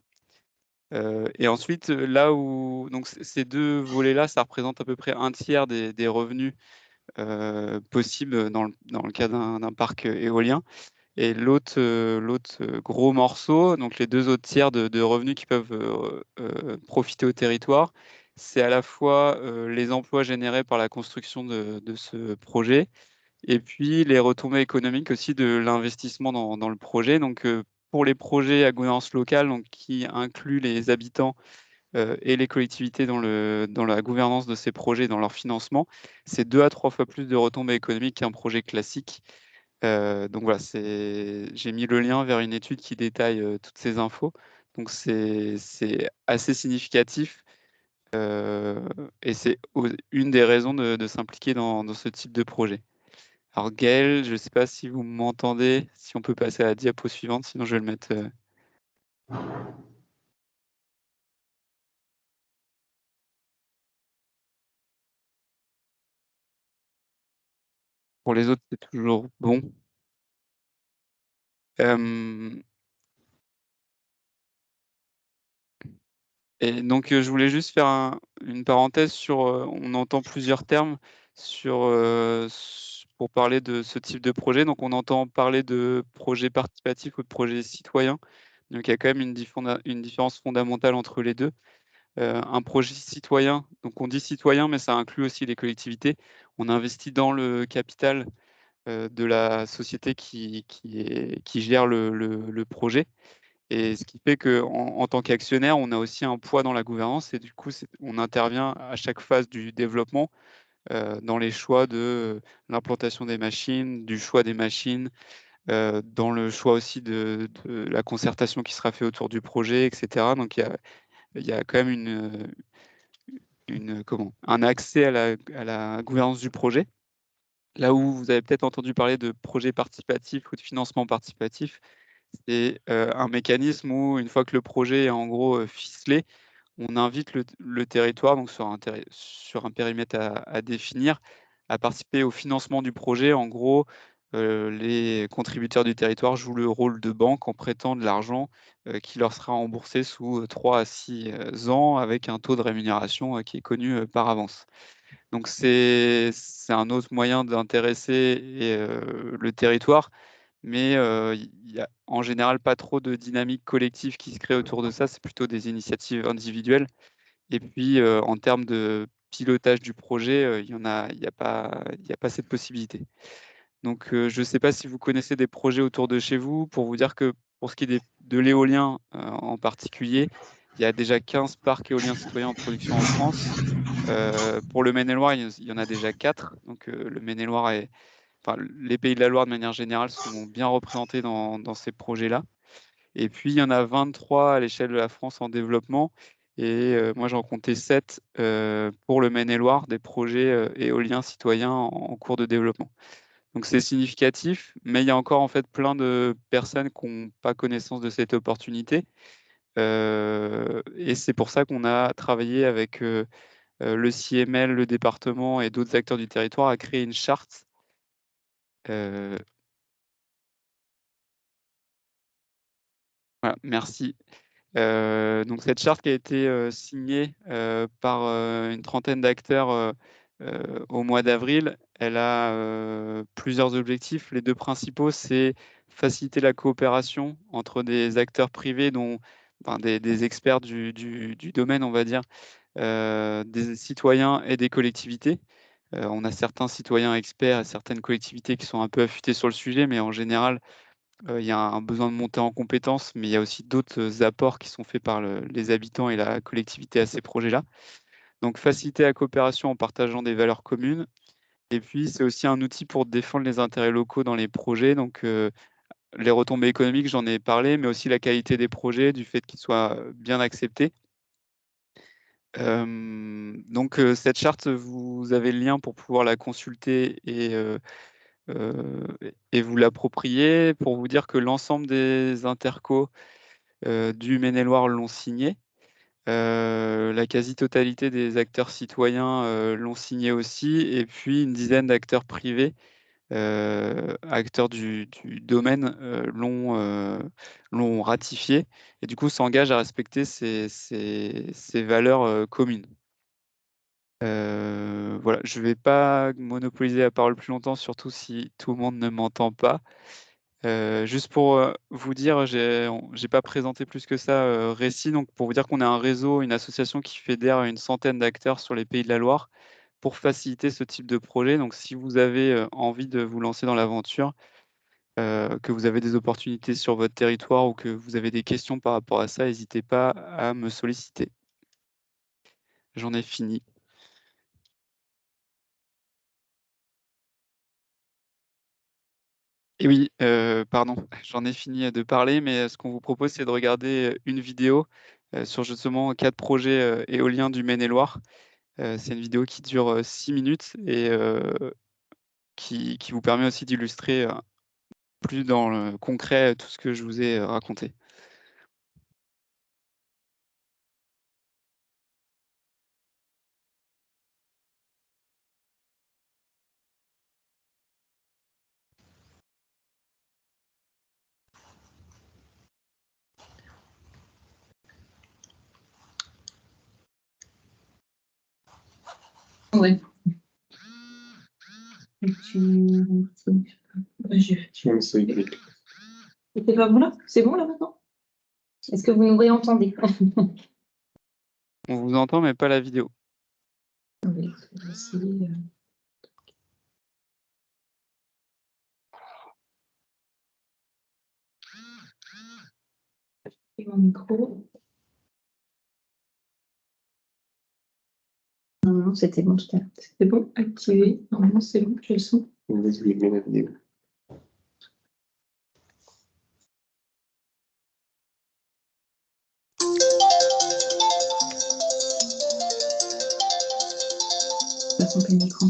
Et ensuite, là où donc ces deux volets-là, ça représente à peu près un tiers des revenus possibles dans le cas d'un parc éolien. Et l'autre gros morceau, donc les deux autres tiers de revenus qui peuvent profiter au territoire, c'est à la fois les emplois générés par la construction de ce projet et puis les retombées économiques aussi de l'investissement dans le projet. Donc pour les projets à gouvernance locale, donc, qui incluent les habitants et les collectivités dans la gouvernance de ces projets, dans leur financement, c'est 2 à 3 fois plus de retombées économiques qu'un projet classique. Donc voilà, j'ai mis le lien vers une étude qui détaille toutes ces infos. Donc c'est assez significatif et c'est une des raisons de s'impliquer dans ce type de projet. Alors Gaël, je ne sais pas si vous m'entendez, si on peut passer à la diapo suivante, sinon je vais le mettre. Pour les autres, c'est toujours bon. Euh, Et donc, je voulais juste faire une parenthèse sur, on entend plusieurs termes pour parler de ce type de projet. Donc, on entend parler de projet participatif ou de projet citoyen. Donc, il y a quand même une différence fondamentale entre les deux. Un projet citoyen, donc on dit citoyen, mais ça inclut aussi les collectivités. On investit dans le capital de la société qui gère le projet. Et ce qui fait qu'en tant qu'actionnaire, on a aussi un poids dans la gouvernance et du coup, on intervient à chaque phase du développement dans les choix de l'implantation des machines, du choix des machines, dans le choix aussi de la concertation qui sera faite autour du projet, etc. Donc, il y a quand même un accès à la gouvernance du projet. Là où vous avez peut-être entendu parler de projet participatif ou de financement participatif, c'est un mécanisme où, une fois que le projet est en gros ficelé, on invite le territoire, donc sur un périmètre à définir, à participer au financement du projet. En gros, les contributeurs du territoire jouent le rôle de banque en prêtant de l'argent qui leur sera remboursé sous 3 à 6 ans avec un taux de rémunération qui est connu par avance. Donc c'est un autre moyen d'intéresser le territoire, mais il n'y a en général pas trop de dynamique collective qui se crée autour de ça, c'est plutôt des initiatives individuelles. Et puis en termes de pilotage du projet, il y a pas cette possibilité. Donc je ne sais pas si vous connaissez des projets autour de chez vous, pour vous dire que pour ce qui est de l'éolien en particulier, il y a déjà 15 parcs éoliens citoyens en production en France. Pour le Maine-et-Loire, il y en a déjà 4. Donc le Maine-et-Loire enfin, les Pays de la Loire de manière générale sont bien représentés dans ces projets-là. Et puis il y en a 23 à l'échelle de la France en développement. Et moi j'en comptais 7 pour le Maine-et-Loire, des projets éoliens citoyens en cours de développement. Donc c'est significatif, mais il y a encore en fait plein de personnes qui n'ont pas connaissance de cette opportunité. Et c'est pour ça qu'on a travaillé avec le CML, le département et d'autres acteurs du territoire à créer une charte. Voilà, merci. Donc cette charte qui a été signée par une trentaine d'acteurs au mois d'avril, elle a plusieurs objectifs. Les deux principaux, c'est faciliter la coopération entre des acteurs privés, des experts du domaine, on va dire, des citoyens et des collectivités. On a certains citoyens experts et certaines collectivités qui sont un peu affûtés sur le sujet, mais en général, il y a un besoin de monter en compétences, mais il y a aussi d'autres apports qui sont faits par les habitants et la collectivité à ces projets-là. Donc, faciliter la coopération en partageant des valeurs communes. Et puis, c'est aussi un outil pour défendre les intérêts locaux dans les projets. Donc, les retombées économiques, j'en ai parlé, mais aussi la qualité des projets, du fait qu'ils soient bien acceptés. Donc, cette charte, vous avez le lien pour pouvoir la consulter et vous l'approprier, pour vous dire que l'ensemble des intercos du Maine-et-Loire l'ont signée. La quasi-totalité des acteurs citoyens l'ont signé aussi, et puis une dizaine d'acteurs privés, acteurs du domaine, l'ont ratifié, et du coup s'engagent à respecter ces valeurs communes. Voilà, je ne vais pas monopoliser la parole plus longtemps, surtout si tout le monde ne m'entend pas. Juste pour vous dire, j'ai pas présenté plus que ça Récit, donc pour vous dire qu'on est un réseau, une association qui fédère une centaine d'acteurs sur les Pays de la Loire pour faciliter ce type de projet. Donc si vous avez envie de vous lancer dans l'aventure, que vous avez des opportunités sur votre territoire ou que vous avez des questions par rapport à ça, n'hésitez pas à me solliciter. J'en ai fini. Et oui, pardon, j'en ai fini de parler, mais ce qu'on vous propose, c'est de regarder une vidéo sur justement 4 projets éoliens du Maine-et-Loire. C'est une vidéo qui dure 6 minutes et qui vous permet aussi d'illustrer plus dans le concret tout ce que je vous ai raconté. Ouais. C'était pas bon là? C'est bon là maintenant? Est-ce que vous nous réentendez? On vous entend, mais pas la vidéo. Oui, on va essayer, mon micro. Non, c'était bon tout à l'heure. C'est bon, activé. Normalement, c'est bon, j'ai le son. Vas-y, mets la vidéo. Ça sent plein l'écran.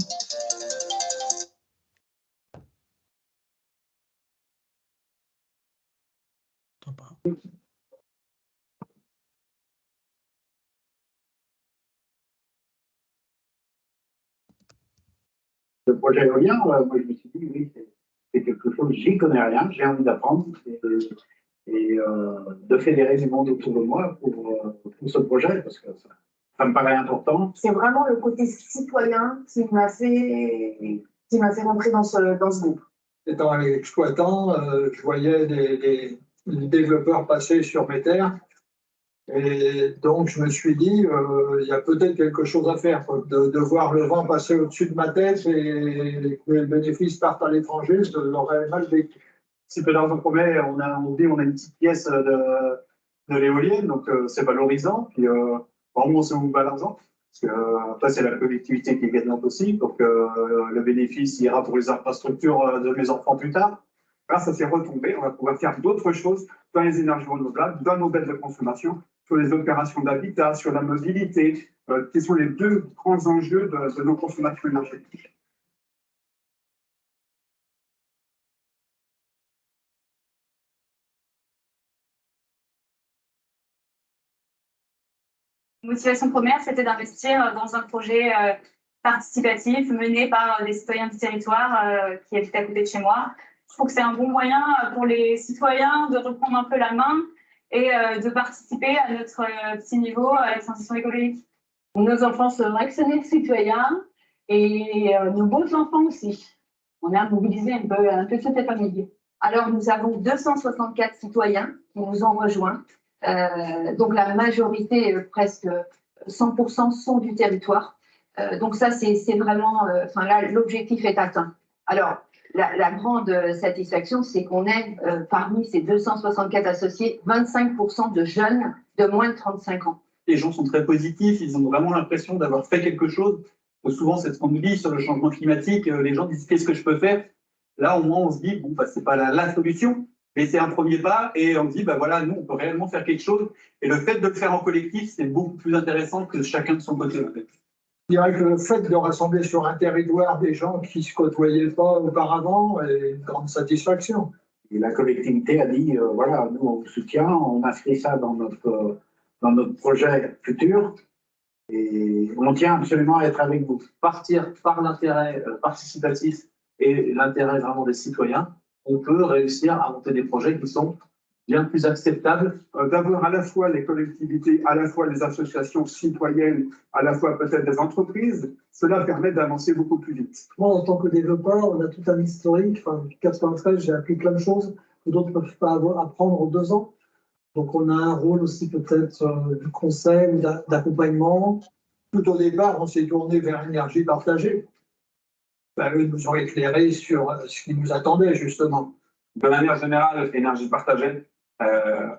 Le projet éolien, moi je me suis dit, oui, c'est quelque chose, j'y connais rien, j'ai envie d'apprendre et de fédérer du monde autour de moi pour ce projet, parce que ça me paraît important. C'est vraiment le côté citoyen qui m'a fait rentrer dans ce groupe. Étant exploitant, je voyais des développeurs passer sur mes terres. Et donc, je me suis dit, il y a peut-être quelque chose à faire, de voir le vent passer au-dessus de ma tête et que les bénéfices partent à l'étranger, je l'aurais mal vécu. Si peu d'argent qu'on met, on a une petite pièce de l'éolienne, donc c'est valorisant. Puis, vraiment, c'est où va l'argent. Parce que, après, c'est la collectivité qui est gagnante aussi. Donc, le bénéfice ira pour les infrastructures de mes enfants plus tard. Là, ça s'est retombé. On va pouvoir faire d'autres choses dans les énergies renouvelables, dans nos bêtes de consommation, sur les opérations d'habitat, sur la mobilité, qui sont les deux grands enjeux de nos consommations énergétiques. Motivation première, c'était d'investir dans un projet participatif mené par des citoyens du territoire qui habitent à côté de chez moi. Je trouve que c'est un bon moyen pour les citoyens de reprendre un peu la main et de participer à notre petit niveau à la transition écologique. Nos enfants sont excellents citoyens et nos beaux enfants aussi. On a mobilisé un peu toute la famille. Alors, nous avons 264 citoyens qui nous ont rejoints. Donc, la majorité, presque 100%, sont du territoire. Donc, ça, c'est vraiment... là, l'objectif est atteint. Alors, la grande satisfaction, c'est qu'on ait, parmi ces 264 associés, 25% de jeunes de moins de 35 ans. Les gens sont très positifs, ils ont vraiment l'impression d'avoir fait quelque chose. Souvent, c'est ce qu'on nous dit sur le changement climatique. Les gens disent « qu'est-ce que je peux faire ?» Là, au moins, on se dit « bon, c'est pas la solution, mais c'est un premier pas » et on se dit « voilà, nous, on peut réellement faire quelque chose ». Et le fait de le faire en collectif, c'est beaucoup plus intéressant que chacun de son côté. En fait. Je dirais que le fait de rassembler sur un territoire des gens qui ne se côtoyaient pas auparavant est une grande satisfaction. Et la collectivité a dit voilà, nous, on vous soutient, on inscrit ça dans notre projet futur. Et on tient absolument à être avec vous. Partir par l'intérêt participatif et l'intérêt vraiment des citoyens, on peut réussir à monter des projets qui sont bien plus acceptables. D'avoir à la fois les collectivités, à la fois les associations citoyennes, à la fois peut-être des entreprises, cela permet d'avancer beaucoup plus vite. Moi, en tant que développeur, on a tout un historique. Enfin, depuis 1993, j'ai appris plein de choses que d'autres ne peuvent pas apprendre en 2 ans. Donc, on a un rôle aussi peut-être de conseil ou d'accompagnement. Tout au départ, on s'est tourné vers l'énergie partagée. Eux nous ont éclairé sur ce qui nous attendait, justement. De manière générale, énergie partagée,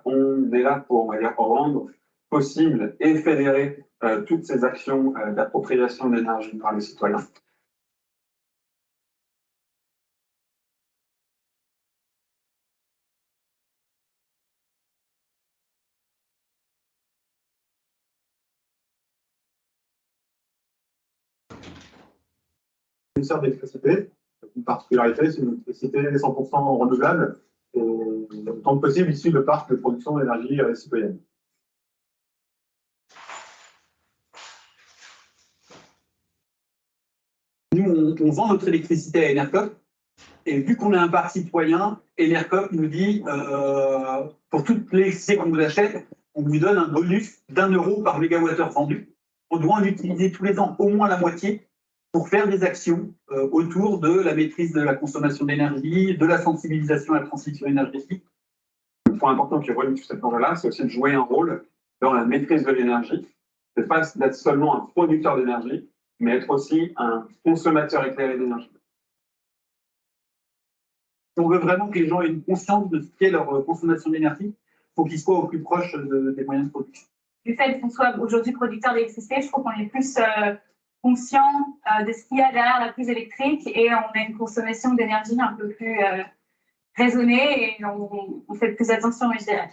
on est là pour, on va dire, rendre possible et fédérer toutes ces actions d'appropriation d'énergie par les citoyens. Ministère de l'électricité, une particularité, c'est une électricité 100% renouvelable et autant que possible issue de parcs de production d'énergie citoyenne. Nous, on vend notre électricité à Enercop et vu qu'on est un parc citoyen, Enercop nous dit pour toute l'électricité qu'on vous achète, on vous donne un bonus d'1 euro par mégawattheure vendu. On doit en utiliser tous les ans au moins la moitié pour faire des actions autour de la maîtrise de la consommation d'énergie, de la sensibilisation à la transition énergétique. Le point important qui est relié sur cette projet-là, c'est aussi de jouer un rôle dans la maîtrise de l'énergie. Ce n'est pas d'être seulement un producteur d'énergie, mais être aussi un consommateur éclairé d'énergie. Si on veut vraiment que les gens aient une conscience de ce qu'est leur consommation d'énergie, il faut qu'ils soient au plus proche des moyens de production. Du fait qu'on soit aujourd'hui producteur d'électricité, je trouve qu'on est plus conscient de ce qu'il y a derrière la prise électrique et on a une consommation d'énergie un peu plus raisonnée et on fait plus attention, je dirais.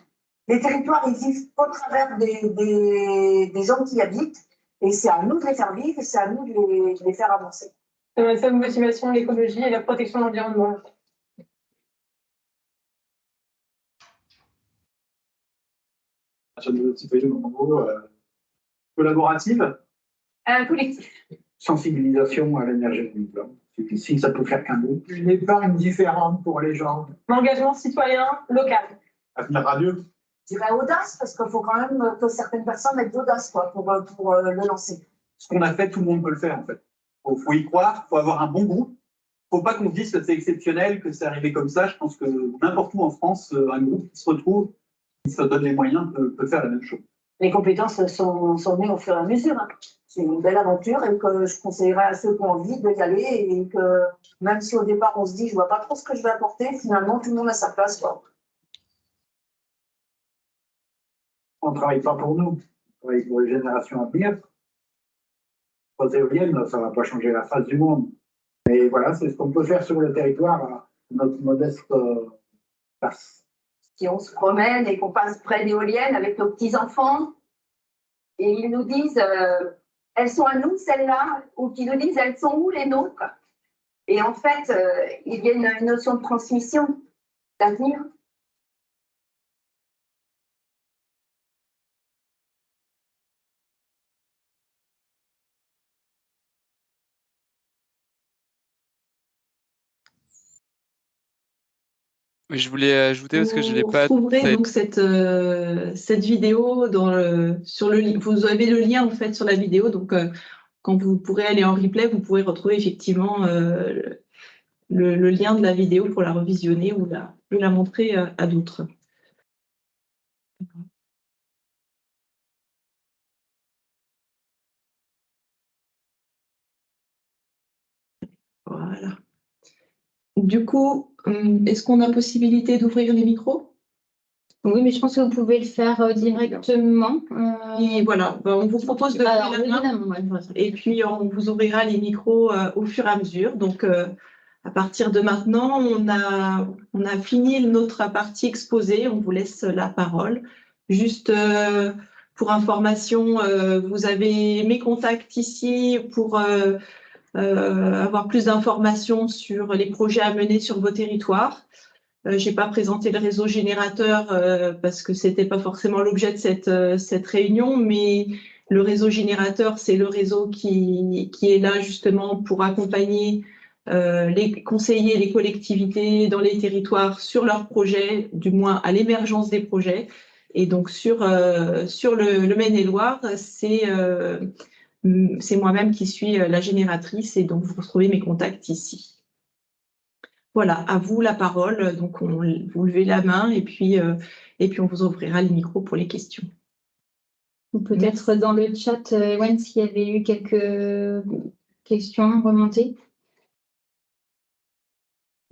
Les territoires existent au travers des gens qui y habitent et c'est à nous de les faire vivre et c'est à nous de les faire avancer. La seule motivation, l'écologie et la protection de l'environnement. Collaborative. Collectif. Sensibilisation à l'énergie renouvelable. Ici, ça peut faire qu'un mot. Une épargne différente pour les gens. L'engagement citoyen local. Avenir radieux. Je dirais audace, parce qu'il faut quand même que certaines personnes aient d'audace pour le lancer. Ce qu'on a fait, tout le monde peut le faire en fait. Il faut y croire, il faut avoir un bon groupe. Il ne faut pas qu'on se dise que c'est exceptionnel, que c'est arrivé comme ça. Je pense que n'importe où en France, un groupe qui se retrouve, qui se donne les moyens, peut faire la même chose. Les compétences sont nées au fur et à mesure. Hein. C'est une belle aventure et que je conseillerais à ceux qui ont envie de y aller et que même si au départ on se dit je ne vois pas trop ce que je vais apporter, finalement tout le monde a sa place. Quoi. On ne travaille pas pour nous, on travaille pour les générations à venir. Les éoliennes, ça ne va pas changer la face du monde. Mais voilà, c'est ce qu'on peut faire sur le territoire à notre modeste place. Si on se promène et qu'on passe près d'éoliennes avec nos petits-enfants, et ils nous disent elles sont à nous celles-là, ou qui nous disent elles sont où les nôtres. Et en fait, il y a une notion de transmission d'avenir. Oui, je voulais ajouter parce que je l'ai Vous pas. retrouverez ça a donc cette vidéo sur le lien. Vous avez le lien en fait sur la vidéo, donc quand vous pourrez aller en replay, vous pourrez retrouver effectivement le lien de la vidéo pour la revisionner ou la montrer à d'autres. Voilà. Du coup, est-ce qu'on a possibilité d'ouvrir les micros? Oui, mais je pense que vous pouvez le faire directement. Et voilà, on vous propose de Alors, lever la main, ouais, et puis on vous ouvrira les micros au fur et à mesure. Donc, à partir de maintenant, on a fini notre partie exposée. On vous laisse la parole. Juste pour information, vous avez mes contacts ici pour avoir plus d'informations sur les projets à mener sur vos territoires. J'ai pas présenté le réseau générateur parce que c'était pas forcément l'objet de cette réunion, mais le réseau générateur, c'est le réseau qui est là justement pour accompagner les conseillers, les collectivités dans les territoires sur leurs projets, du moins à l'émergence des projets. Et donc sur le Maine-et-Loire, c'est moi-même qui suis la génératrice, et donc vous retrouvez mes contacts ici. Voilà, à vous la parole. Donc, vous levez la main et puis on vous ouvrira les micros pour les questions. Ou peut-être dans le chat, Wen, s'il y avait eu quelques questions remontées.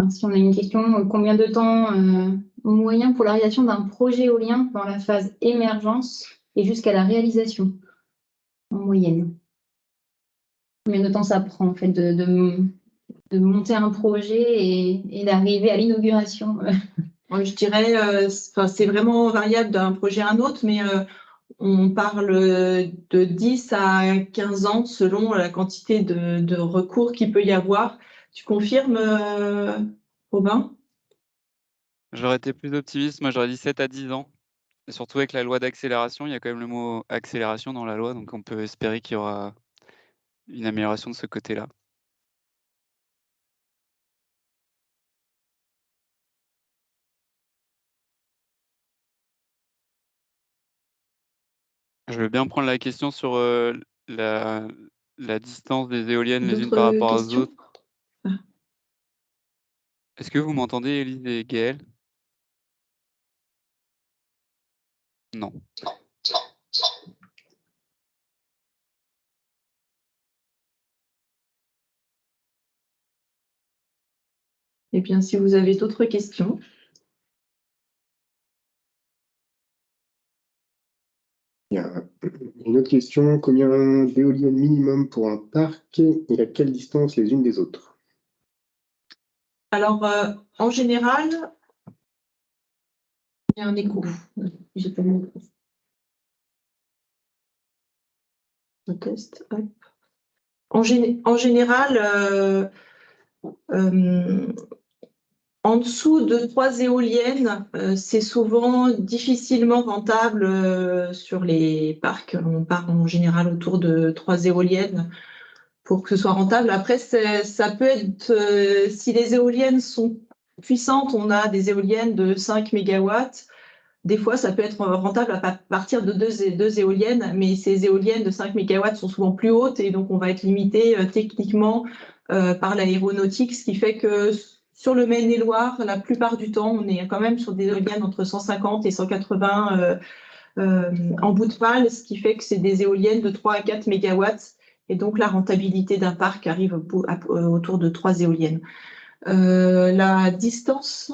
Enfin, si on a une question, combien de temps moyen pour la réalisation d'un projet éolien dans la phase émergence et jusqu'à la réalisation en moyenne? Combien de temps ça prend en fait de monter un projet et d'arriver à l'inauguration? Je dirais, c'est vraiment variable d'un projet à un autre, mais on parle de 10 à 15 ans selon la quantité de recours qu'il peut y avoir. Tu confirmes, Robin? J'aurais été plus optimiste, moi j'aurais dit 7 à 10 ans. Et surtout avec la loi d'accélération, il y a quand même le mot accélération dans la loi, donc on peut espérer qu'il y aura une amélioration de ce côté-là. Je veux bien prendre la question sur la distance des éoliennes les unes par rapport aux autres. Est-ce que vous m'entendez, Élise et Gaël? Non. Eh bien, si vous avez d'autres questions. Il y a une autre question. Combien d'éoliennes minimum pour un parc et à quelle distance les unes des autres? Alors, en général, il y a un écho. J'ai pas mon test. Hop. En général, en dessous de 3 éoliennes, c'est souvent difficilement rentable sur les parcs. On part en général autour de 3 éoliennes pour que ce soit rentable. Après, ça peut être, si les éoliennes sont puissantes, on a des éoliennes de 5 mégawatts. Des fois, ça peut être rentable à partir de 2 éoliennes, mais ces éoliennes de 5 mégawatts sont souvent plus hautes et donc on va être limité techniquement par l'aéronautique, ce qui fait que sur le Maine-et-Loire, la plupart du temps, on est quand même sur des éoliennes entre 150 et 180 en bout de pale, ce qui fait que c'est des éoliennes de 3 à 4 mégawatts et donc la rentabilité d'un parc arrive autour de 3 éoliennes. La distance...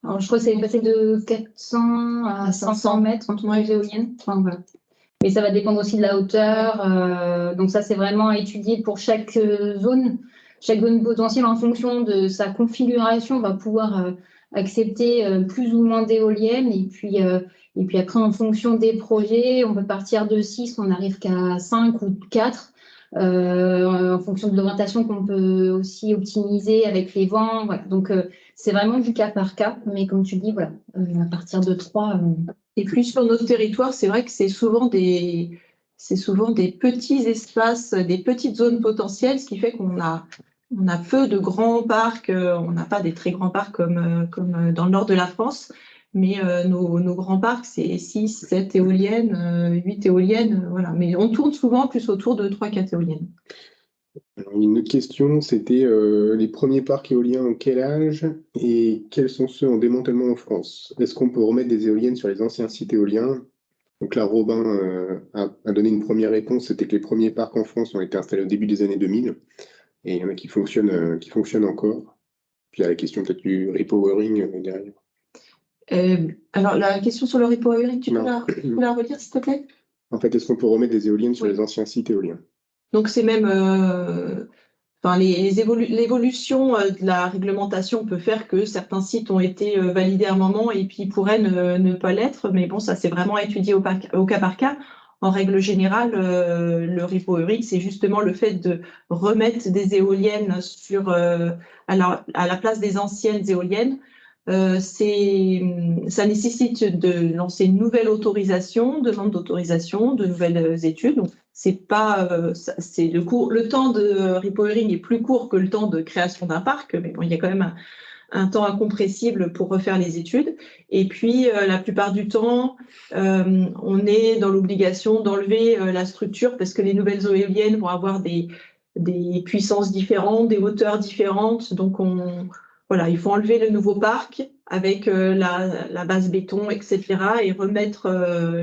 Alors, je crois que c'est passé de 400 à 500 mètres entre les éoliennes. Enfin, voilà. Mais ça va dépendre aussi de la hauteur. Donc ça, c'est vraiment à étudier pour chaque zone. Chaque zone potentielle, en fonction de sa configuration, va pouvoir accepter plus ou moins d'éoliennes. Et puis après, en fonction des projets, on peut partir de 6, on n'arrive qu'à 5 ou 4. En fonction de l'orientation qu'on peut aussi optimiser avec les vents. Voilà. Donc, c'est vraiment du cas par cas. Mais comme tu dis, voilà, à partir de 3... Et puis sur notre territoire, c'est vrai que c'est souvent des petits espaces, des petites zones potentielles, ce qui fait qu'on a On a peu de grands parcs, on n'a pas des très grands parcs comme dans le nord de la France, mais nos grands parcs, c'est 6, 7 éoliennes, 8 éoliennes, voilà. Mais on tourne souvent plus autour de 3-4 éoliennes. Alors, une autre question, c'était les premiers parcs éoliens ont quel âge et quels sont ceux en démantèlement en France? Est-ce qu'on peut remettre des éoliennes sur les anciens sites éoliens? Donc là, Robin a donné une première réponse, c'était que les premiers parcs en France ont été installés au début des années 2000 et il y en a qui fonctionnent encore. Puis il y a la question peut-être du repowering derrière. Alors, la question sur le repowering, tu peux la redire, s'il te plaît? En fait, est-ce qu'on peut remettre des éoliennes sur les anciens sites éoliens? Donc, c'est même, l'évolution de la réglementation peut faire que certains sites ont été validés à un moment et puis pourraient ne pas l'être. Mais bon, ça, c'est vraiment étudié au cas par cas. En règle générale, le repowering, c'est justement le fait de remettre des éoliennes à la place des anciennes éoliennes. Ça nécessite de lancer une nouvelle demande d'autorisation, de nouvelles études. Donc, c'est le temps de repowering est plus court que le temps de création d'un parc, mais bon, il y a quand même un temps incompressible pour refaire les études. Et puis, la plupart du temps, on est dans l'obligation d'enlever la structure parce que les nouvelles éoliennes vont avoir des puissances différentes, des hauteurs différentes. Donc, voilà, il faut enlever le nouveau parc avec la base béton, etc. et remettre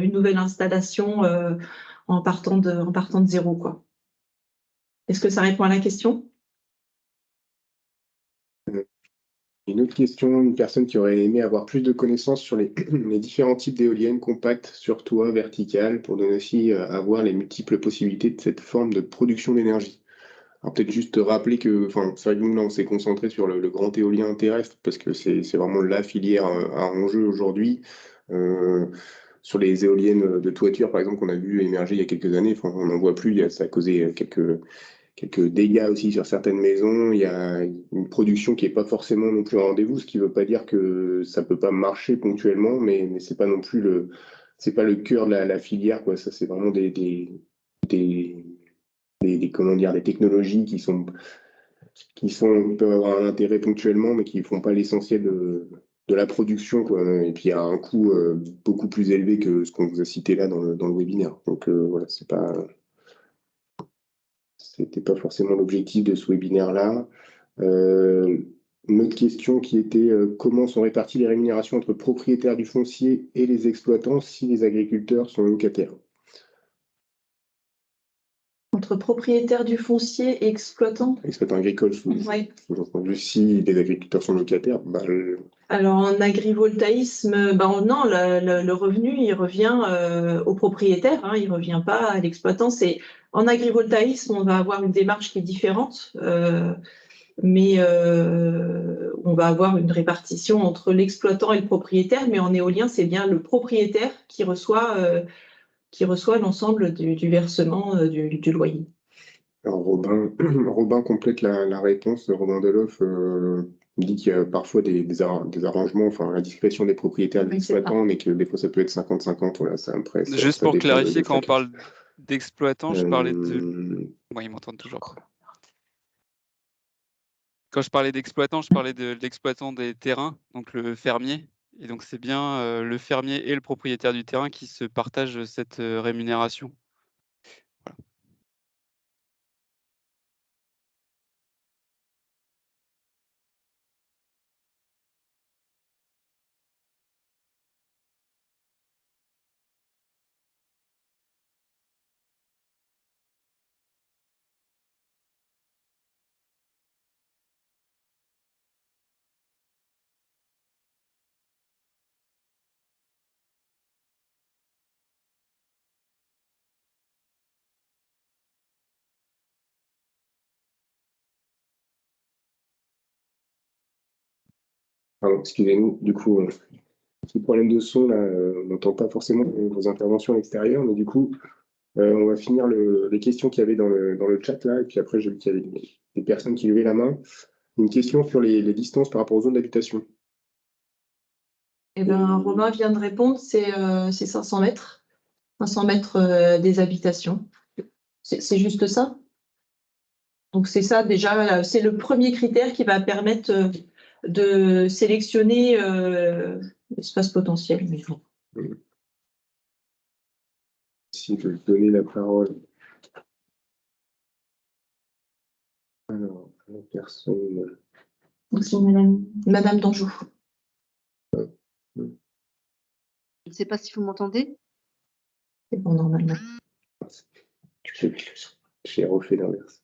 une nouvelle installation en partant de zéro, quoi. Est-ce que ça répond à la question? Une autre question, une personne qui aurait aimé avoir plus de connaissances sur les différents types d'éoliennes compactes sur toit, verticales, pour donner aussi à voir les multiples possibilités de cette forme de production d'énergie. Alors peut-être juste rappeler que, c'est vrai que nous, là, on s'est concentré sur le grand éolien terrestre parce que c'est vraiment la filière à enjeu aujourd'hui. Sur les éoliennes de toiture, par exemple, qu'on a vu émerger il y a quelques années, on n'en voit plus, ça a causé quelques dégâts aussi sur certaines maisons. Il y a une production qui n'est pas forcément non plus au rendez-vous, ce qui ne veut pas dire que ça ne peut pas marcher ponctuellement, mais ce n'est pas non plus c'est pas le cœur de la filière, quoi. Ça, c'est vraiment comment dire, des technologies qui peuvent avoir un intérêt ponctuellement, mais qui ne font pas l'essentiel de la production, quoi. Et puis, il y a un coût beaucoup plus élevé que ce qu'on vous a cité là dans le webinaire. Donc, voilà, c'était pas forcément l'objectif de ce webinaire-là. Une autre question qui était comment sont réparties les rémunérations entre propriétaires du foncier et les exploitants si les agriculteurs sont locataires? Entre propriétaires du foncier et exploitants? Exploitants agricoles, Ouais. Si les agriculteurs sont locataires, Alors, en agrivoltaïsme, non, le revenu, il revient au propriétaire, hein, il ne revient pas à l'exploitant. En agrivoltaïsme, on va avoir une démarche qui est différente, mais on va avoir une répartition entre l'exploitant et le propriétaire, mais en éolien, c'est bien le propriétaire qui reçoit l'ensemble du versement du loyer. Alors, Robin complète la réponse. Robin Deloff dit qu'il y a parfois des arrangements, à la discrétion des propriétaires, des exploitants, mais que des fois ça peut être 50-50. Voilà, juste pour clarifier, quand on parle d'exploitants, je parlais de. Bon, ils m'entendent toujours. Quand je parlais d'exploitant, je parlais de l'exploitant des terrains, donc le fermier. Et donc, c'est bien le fermier et le propriétaire du terrain qui se partagent cette rémunération. Voilà. Pardon, excusez-nous, du coup, petit problème de son, là, on n'entend pas forcément vos interventions à l'extérieur, mais du coup, on va finir les questions qu'il y avait dans le chat, là, et puis après, j'ai vu qu'il y avait des personnes qui levaient la main. Une question sur les distances par rapport aux zones d'habitation. Eh bien, Romain vient de répondre, c'est 500 mètres. 500 mètres des habitations. C'est juste ça? Donc c'est ça déjà, c'est le premier critère qui va permettre de sélectionner l'espace potentiel. Si je vais donner la parole. Alors, la personne. Merci, madame. Madame Danjou. Je ne sais pas si vous m'entendez. C'est bon, normalement. J'ai refait l'inverse.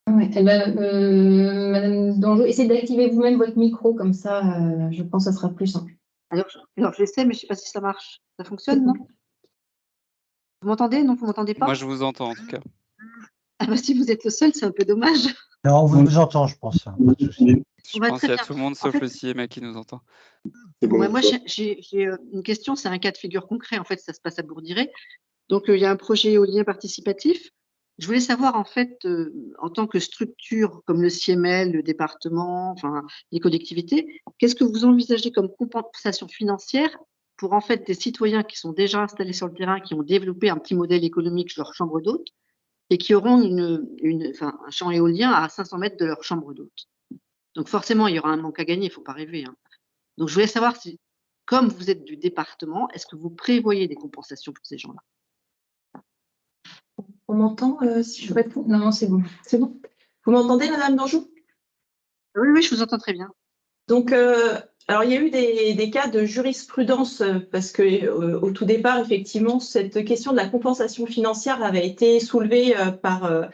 Ouais, madame Danjou, essayez d'activer vous-même votre micro, comme ça, je pense que ça sera plus simple. Alors j'essaie, mais je ne sais pas si ça marche. Ça fonctionne, non? Vous m'entendez? Non, vous ne m'entendez pas? Moi, je vous entends en tout cas. Ah bah si vous êtes le seul, c'est un peu dommage. Non, on vous entend, je pense. Hein, pas de souci. Je Ouais, pense très qu'il y a bien. tout le monde En sauf fait, le CMA qui nous entend. Bon, moi, j'ai une question, c'est un cas de figure concret. En fait, ça se passe à Bourdiré. Donc, il y a un projet éolien participatif. Je voulais savoir, en fait, en tant que structure comme le CIEMEL, le département, enfin, les collectivités, qu'est-ce que vous envisagez comme compensation financière pour, en fait, des citoyens qui sont déjà installés sur le terrain, qui ont développé un petit modèle économique, leur chambre d'hôte, et qui auront un champ éolien à 500 mètres de leur chambre d'hôte. Donc, forcément, il y aura un manque à gagner, il ne faut pas rêver. Hein. Donc, je voulais savoir si, comme vous êtes du département, est-ce que vous prévoyez des compensations pour ces gens-là? On m'entend si je réponds? Non, c'est bon. C'est bon. Vous m'entendez, Madame Danjou? Oui, oui, je vous entends très bien. Donc, alors il y a eu des cas de jurisprudence parce que au tout départ, effectivement, cette question de la compensation financière avait été soulevée par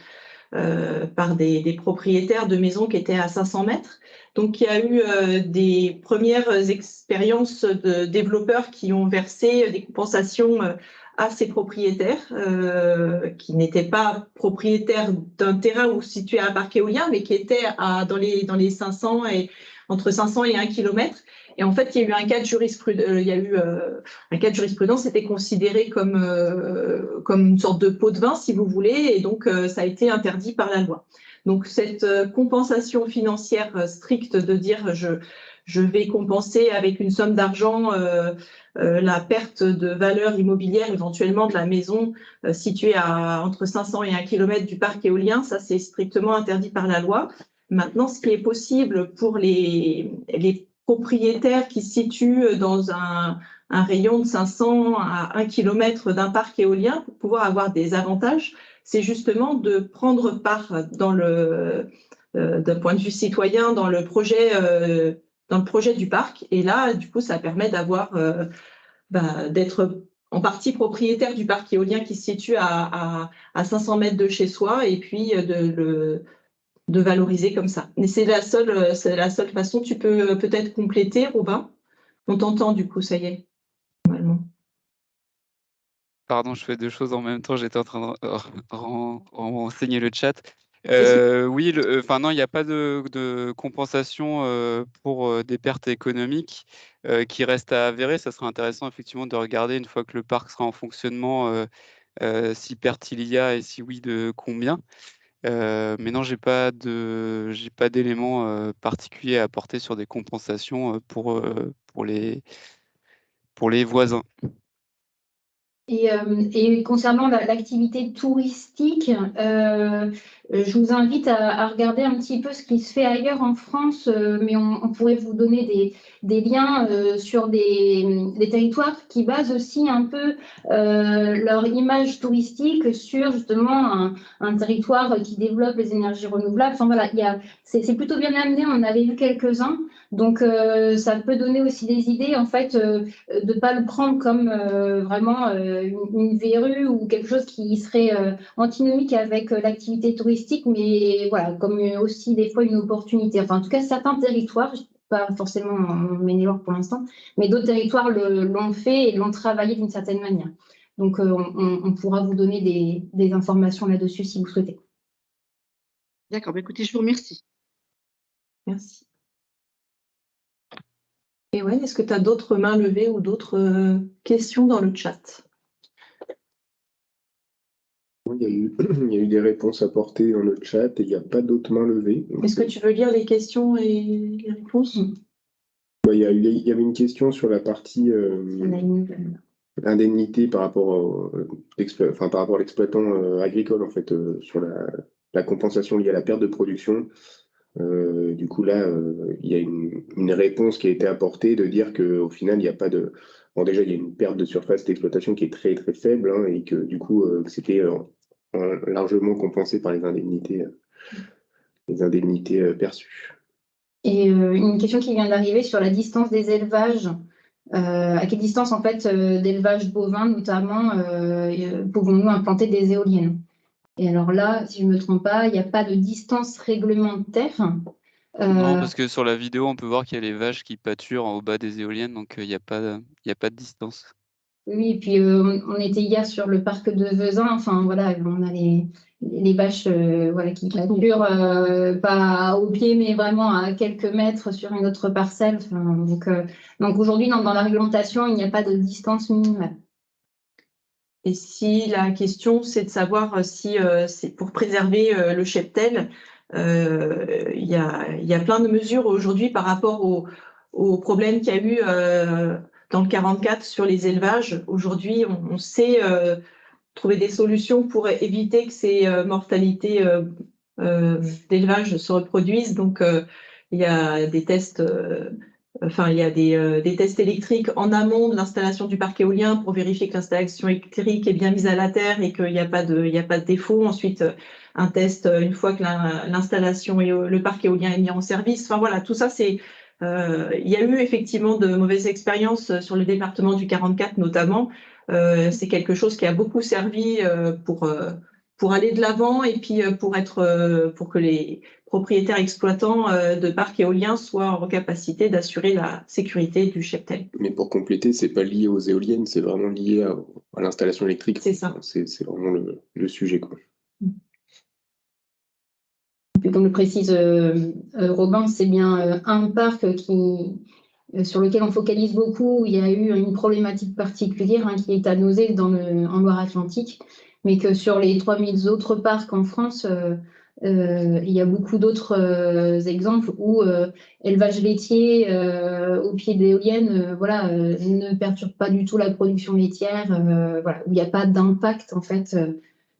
des propriétaires de maisons qui étaient à 500 mètres. Donc, il y a eu des premières expériences de développeurs qui ont versé des compensations à ces propriétaires qui n'étaient pas propriétaires d'un terrain ou situé à un parc éolien, mais qui étaient dans les 500 et entre 500 et 1 km. Et en fait, il y a eu un cas de jurisprudence, c'était considéré comme une sorte de pot de vin, si vous voulez, et donc ça a été interdit par la loi. Donc cette compensation financière stricte de dire je vais compenser avec une somme d'argent la perte de valeur immobilière éventuellement de la maison située à entre 500 et 1 km du parc éolien, ça c'est strictement interdit par la loi. Maintenant, ce qui est possible pour les propriétaires qui se situent dans un rayon de 500 à 1 km d'un parc éolien pour pouvoir avoir des avantages, c'est justement de prendre part d'un point de vue citoyen dans le projet du parc. Et là, du coup, ça permet d'être en partie propriétaire du parc éolien qui se situe à 500 mètres de chez soi et puis de valoriser comme ça. Mais c'est la seule façon. Tu peux peut-être compléter, Robin. On t'entend du coup, ça y est, normalement. Pardon, je fais deux choses en même temps. J'étais en train de renseigner le chat. Oui, non, il n'y a pas de compensation pour des pertes économiques qui restent à avérer. Ça serait intéressant effectivement de regarder une fois que le parc sera en fonctionnement si perte il y a et si oui, de combien. Mais non, j'ai pas d'éléments particuliers à apporter sur des compensations pour les voisins. Et concernant l'activité touristique, je vous invite à regarder un petit peu ce qui se fait ailleurs en France, mais on pourrait vous donner des liens sur des territoires qui basent aussi un peu leur image touristique sur justement un territoire qui développe les énergies renouvelables. Enfin voilà, c'est plutôt bien amené, on en avait vu quelques-uns. Donc, ça peut donner aussi des idées, en fait, de ne pas le prendre comme vraiment une verrue ou quelque chose qui serait antinomique avec l'activité touristique, mais voilà, comme aussi des fois une opportunité. Enfin, en tout cas, certains territoires, pas forcément en Maine-et-Loire pour l'instant, mais d'autres territoires l'ont fait et l'ont travaillé d'une certaine manière. Donc, on pourra vous donner des informations là-dessus si vous souhaitez. D'accord, écoutez, je vous remercie. Merci. Et ouais, est-ce que tu as d'autres mains levées ou d'autres questions dans le chat? Il y a eu des réponses apportées dans le chat et il n'y a pas d'autres mains levées. Est-ce que tu veux lire les questions et les réponses? Il y avait une question sur la partie indemnité par rapport par rapport à l'exploitant agricole, en fait, sur la compensation liée à la perte de production. Du coup, là, il y a une réponse qui a été apportée de dire qu'au final, il n'y a pas de... Bon, déjà, il y a une perte de surface d'exploitation qui est très, très faible, hein, et que du coup, c'était largement compensé par les indemnités perçues. Et une question qui vient d'arriver sur la distance des élevages. À quelle distance, en fait, d'élevage bovin, notamment, pouvons-nous implanter des éoliennes? Et alors là, si je ne me trompe pas, il n'y a pas de distance réglementaire. Non, parce que sur la vidéo, on peut voir qu'il y a les vaches qui pâturent au bas des éoliennes, donc il n'y a pas de distance. Oui, et puis on était hier sur le parc de Vezin. Enfin, voilà, on a les vaches voilà, qui pâturent pas au pied, mais vraiment à quelques mètres sur une autre parcelle. Enfin, donc aujourd'hui, dans la réglementation, il n'y a pas de distance minimale. Et si la question, c'est de savoir si c'est pour préserver le cheptel, il y a plein de mesures aujourd'hui par rapport aux problèmes qu'il y a eu dans le 44 sur les élevages. Aujourd'hui, on sait trouver des solutions pour éviter que ces mortalités d'élevage se reproduisent. Donc, il y a des tests... il y a des tests électriques en amont de l'installation du parc éolien pour vérifier que l'installation électrique est bien mise à la terre et qu'il n'y a pas de défaut. Ensuite, un test une fois que l'installation et le parc éolien est mis en service. Enfin voilà, tout ça, il y a eu effectivement de mauvaises expériences sur le département du 44 notamment. C'est quelque chose qui a beaucoup servi pour aller de l'avant et puis pour que les propriétaires exploitants de parcs éoliens soient en capacité d'assurer la sécurité du cheptel. Mais pour compléter, c'est pas lié aux éoliennes, c'est vraiment lié à l'installation électrique. C'est ça. C'est vraiment le sujet, quoi. Puis comme le précise Robin, c'est bien un parc sur lequel on focalise beaucoup. Il y a eu une problématique particulière qui est annoncée en Loire-Atlantique, mais que sur les 3000 autres parcs en France, il y a beaucoup d'autres exemples où élevage laitier au pied d'éoliennes ne perturbe pas du tout la production laitière, où il n'y a pas d'impact en fait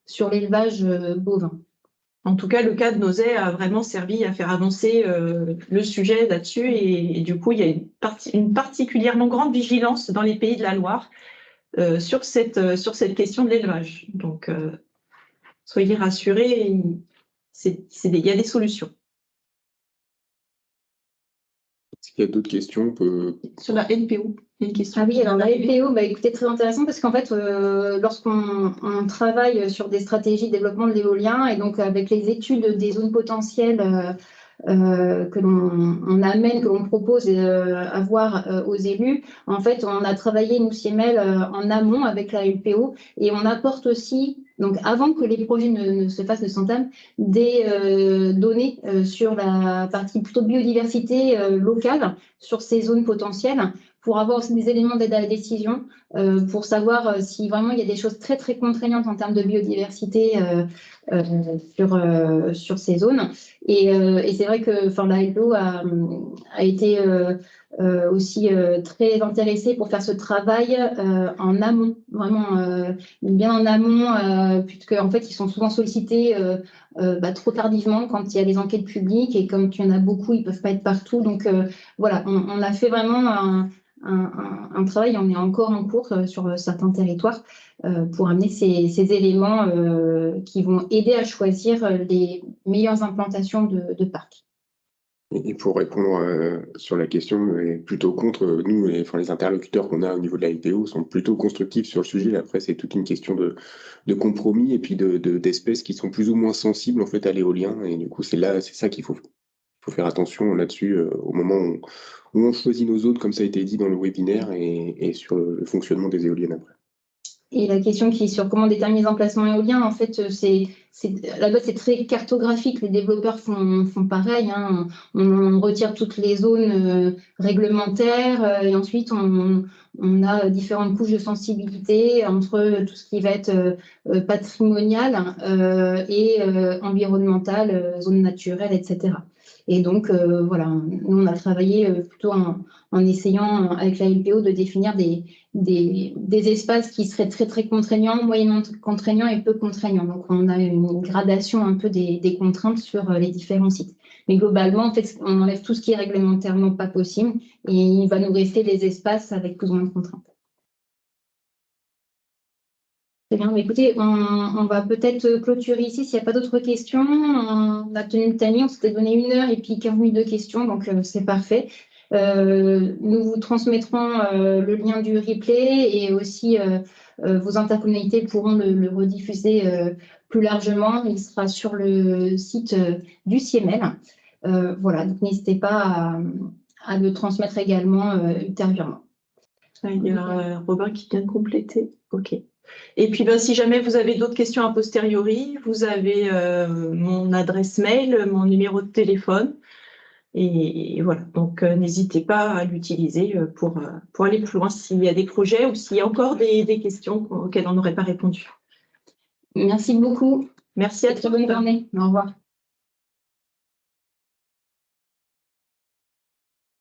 sur l'élevage bovin. En tout cas, le cas de Nozay a vraiment servi à faire avancer le sujet là-dessus et du coup, il y a une particulièrement grande vigilance dans les pays de la Loire sur cette question de l'élevage. Donc, soyez rassurés, il y a des solutions. S'il y a d'autres questions, Sur la NPO, il y a une question. Ah oui, alors la NPO, écoutez, très intéressant parce qu'en fait, lorsqu'on travaille sur des stratégies de développement de l'éolien et donc avec les études des zones potentielles que l'on amène, que l'on propose à voir aux élus, en fait, on a travaillé, nous, CIEMEL, en amont avec la LPO et on apporte aussi, donc avant que les projets ne s'entament, des données sur la partie plutôt biodiversité locale, sur ces zones potentielles, pour avoir aussi des éléments d'aide à la décision, pour savoir si vraiment il y a des choses très, très contraignantes en termes de biodiversité sur ces zones. Et c'est vrai que la LPO a été aussi très intéressée pour faire ce travail en amont, vraiment bien en amont, puisque en fait, ils sont souvent sollicités trop tardivement quand il y a les enquêtes publiques et comme il y en a beaucoup, ils ne peuvent pas être partout. Donc voilà, on a fait vraiment un travail, on est encore en cours sur certains territoires pour amener ces éléments qui vont aider à choisir les meilleures implantations de parcs. Et pour répondre sur la question, plutôt contre, nous, les interlocuteurs qu'on a au niveau de la LPO sont plutôt constructifs sur le sujet. Après, c'est toute une question de compromis et puis d'espèces qui sont plus ou moins sensibles en fait à l'éolien. Et du coup, c'est ça qu'il faut faire attention là-dessus au moment où on choisit nos zones, comme ça a été dit dans le webinaire, et sur le fonctionnement des éoliennes après. Et la question qui est sur comment déterminer les emplacements éoliens, en fait, là-bas, c'est très cartographique. Les développeurs font pareil. On retire toutes les zones réglementaires et ensuite, on a différentes couches de sensibilité entre tout ce qui va être patrimonial et environnemental, zone naturelle, etc. Et donc, voilà, nous, on a travaillé plutôt en essayant, avec la LPO, de définir des espaces qui seraient très, très contraignants, moyennement contraignants et peu contraignants. Donc, on a une gradation un peu des contraintes sur les différents sites. Mais globalement, en fait, on enlève tout ce qui est réglementairement pas possible et il va nous rester des espaces avec plus ou moins de contraintes. Très bien, écoutez, on va peut-être clôturer ici s'il n'y a pas d'autres questions. On a tenu le timing, on s'était donné 1 heure et puis 15 minutes de questions, donc c'est parfait. Nous vous transmettrons le lien du replay et aussi vos intercommunalités pourront le rediffuser plus largement. Il sera sur le site du CIEMEL. Voilà, donc n'hésitez pas à le transmettre également ultérieurement. Il y a Robin qui vient de compléter. OK. Et puis, si jamais vous avez d'autres questions a posteriori, vous avez mon adresse mail, mon numéro de téléphone. Et voilà, donc n'hésitez pas à l'utiliser pour aller plus loin s'il y a des projets ou s'il y a encore des questions auxquelles on n'aurait pas répondu. Merci beaucoup. Merci à très bonne journée. Au revoir.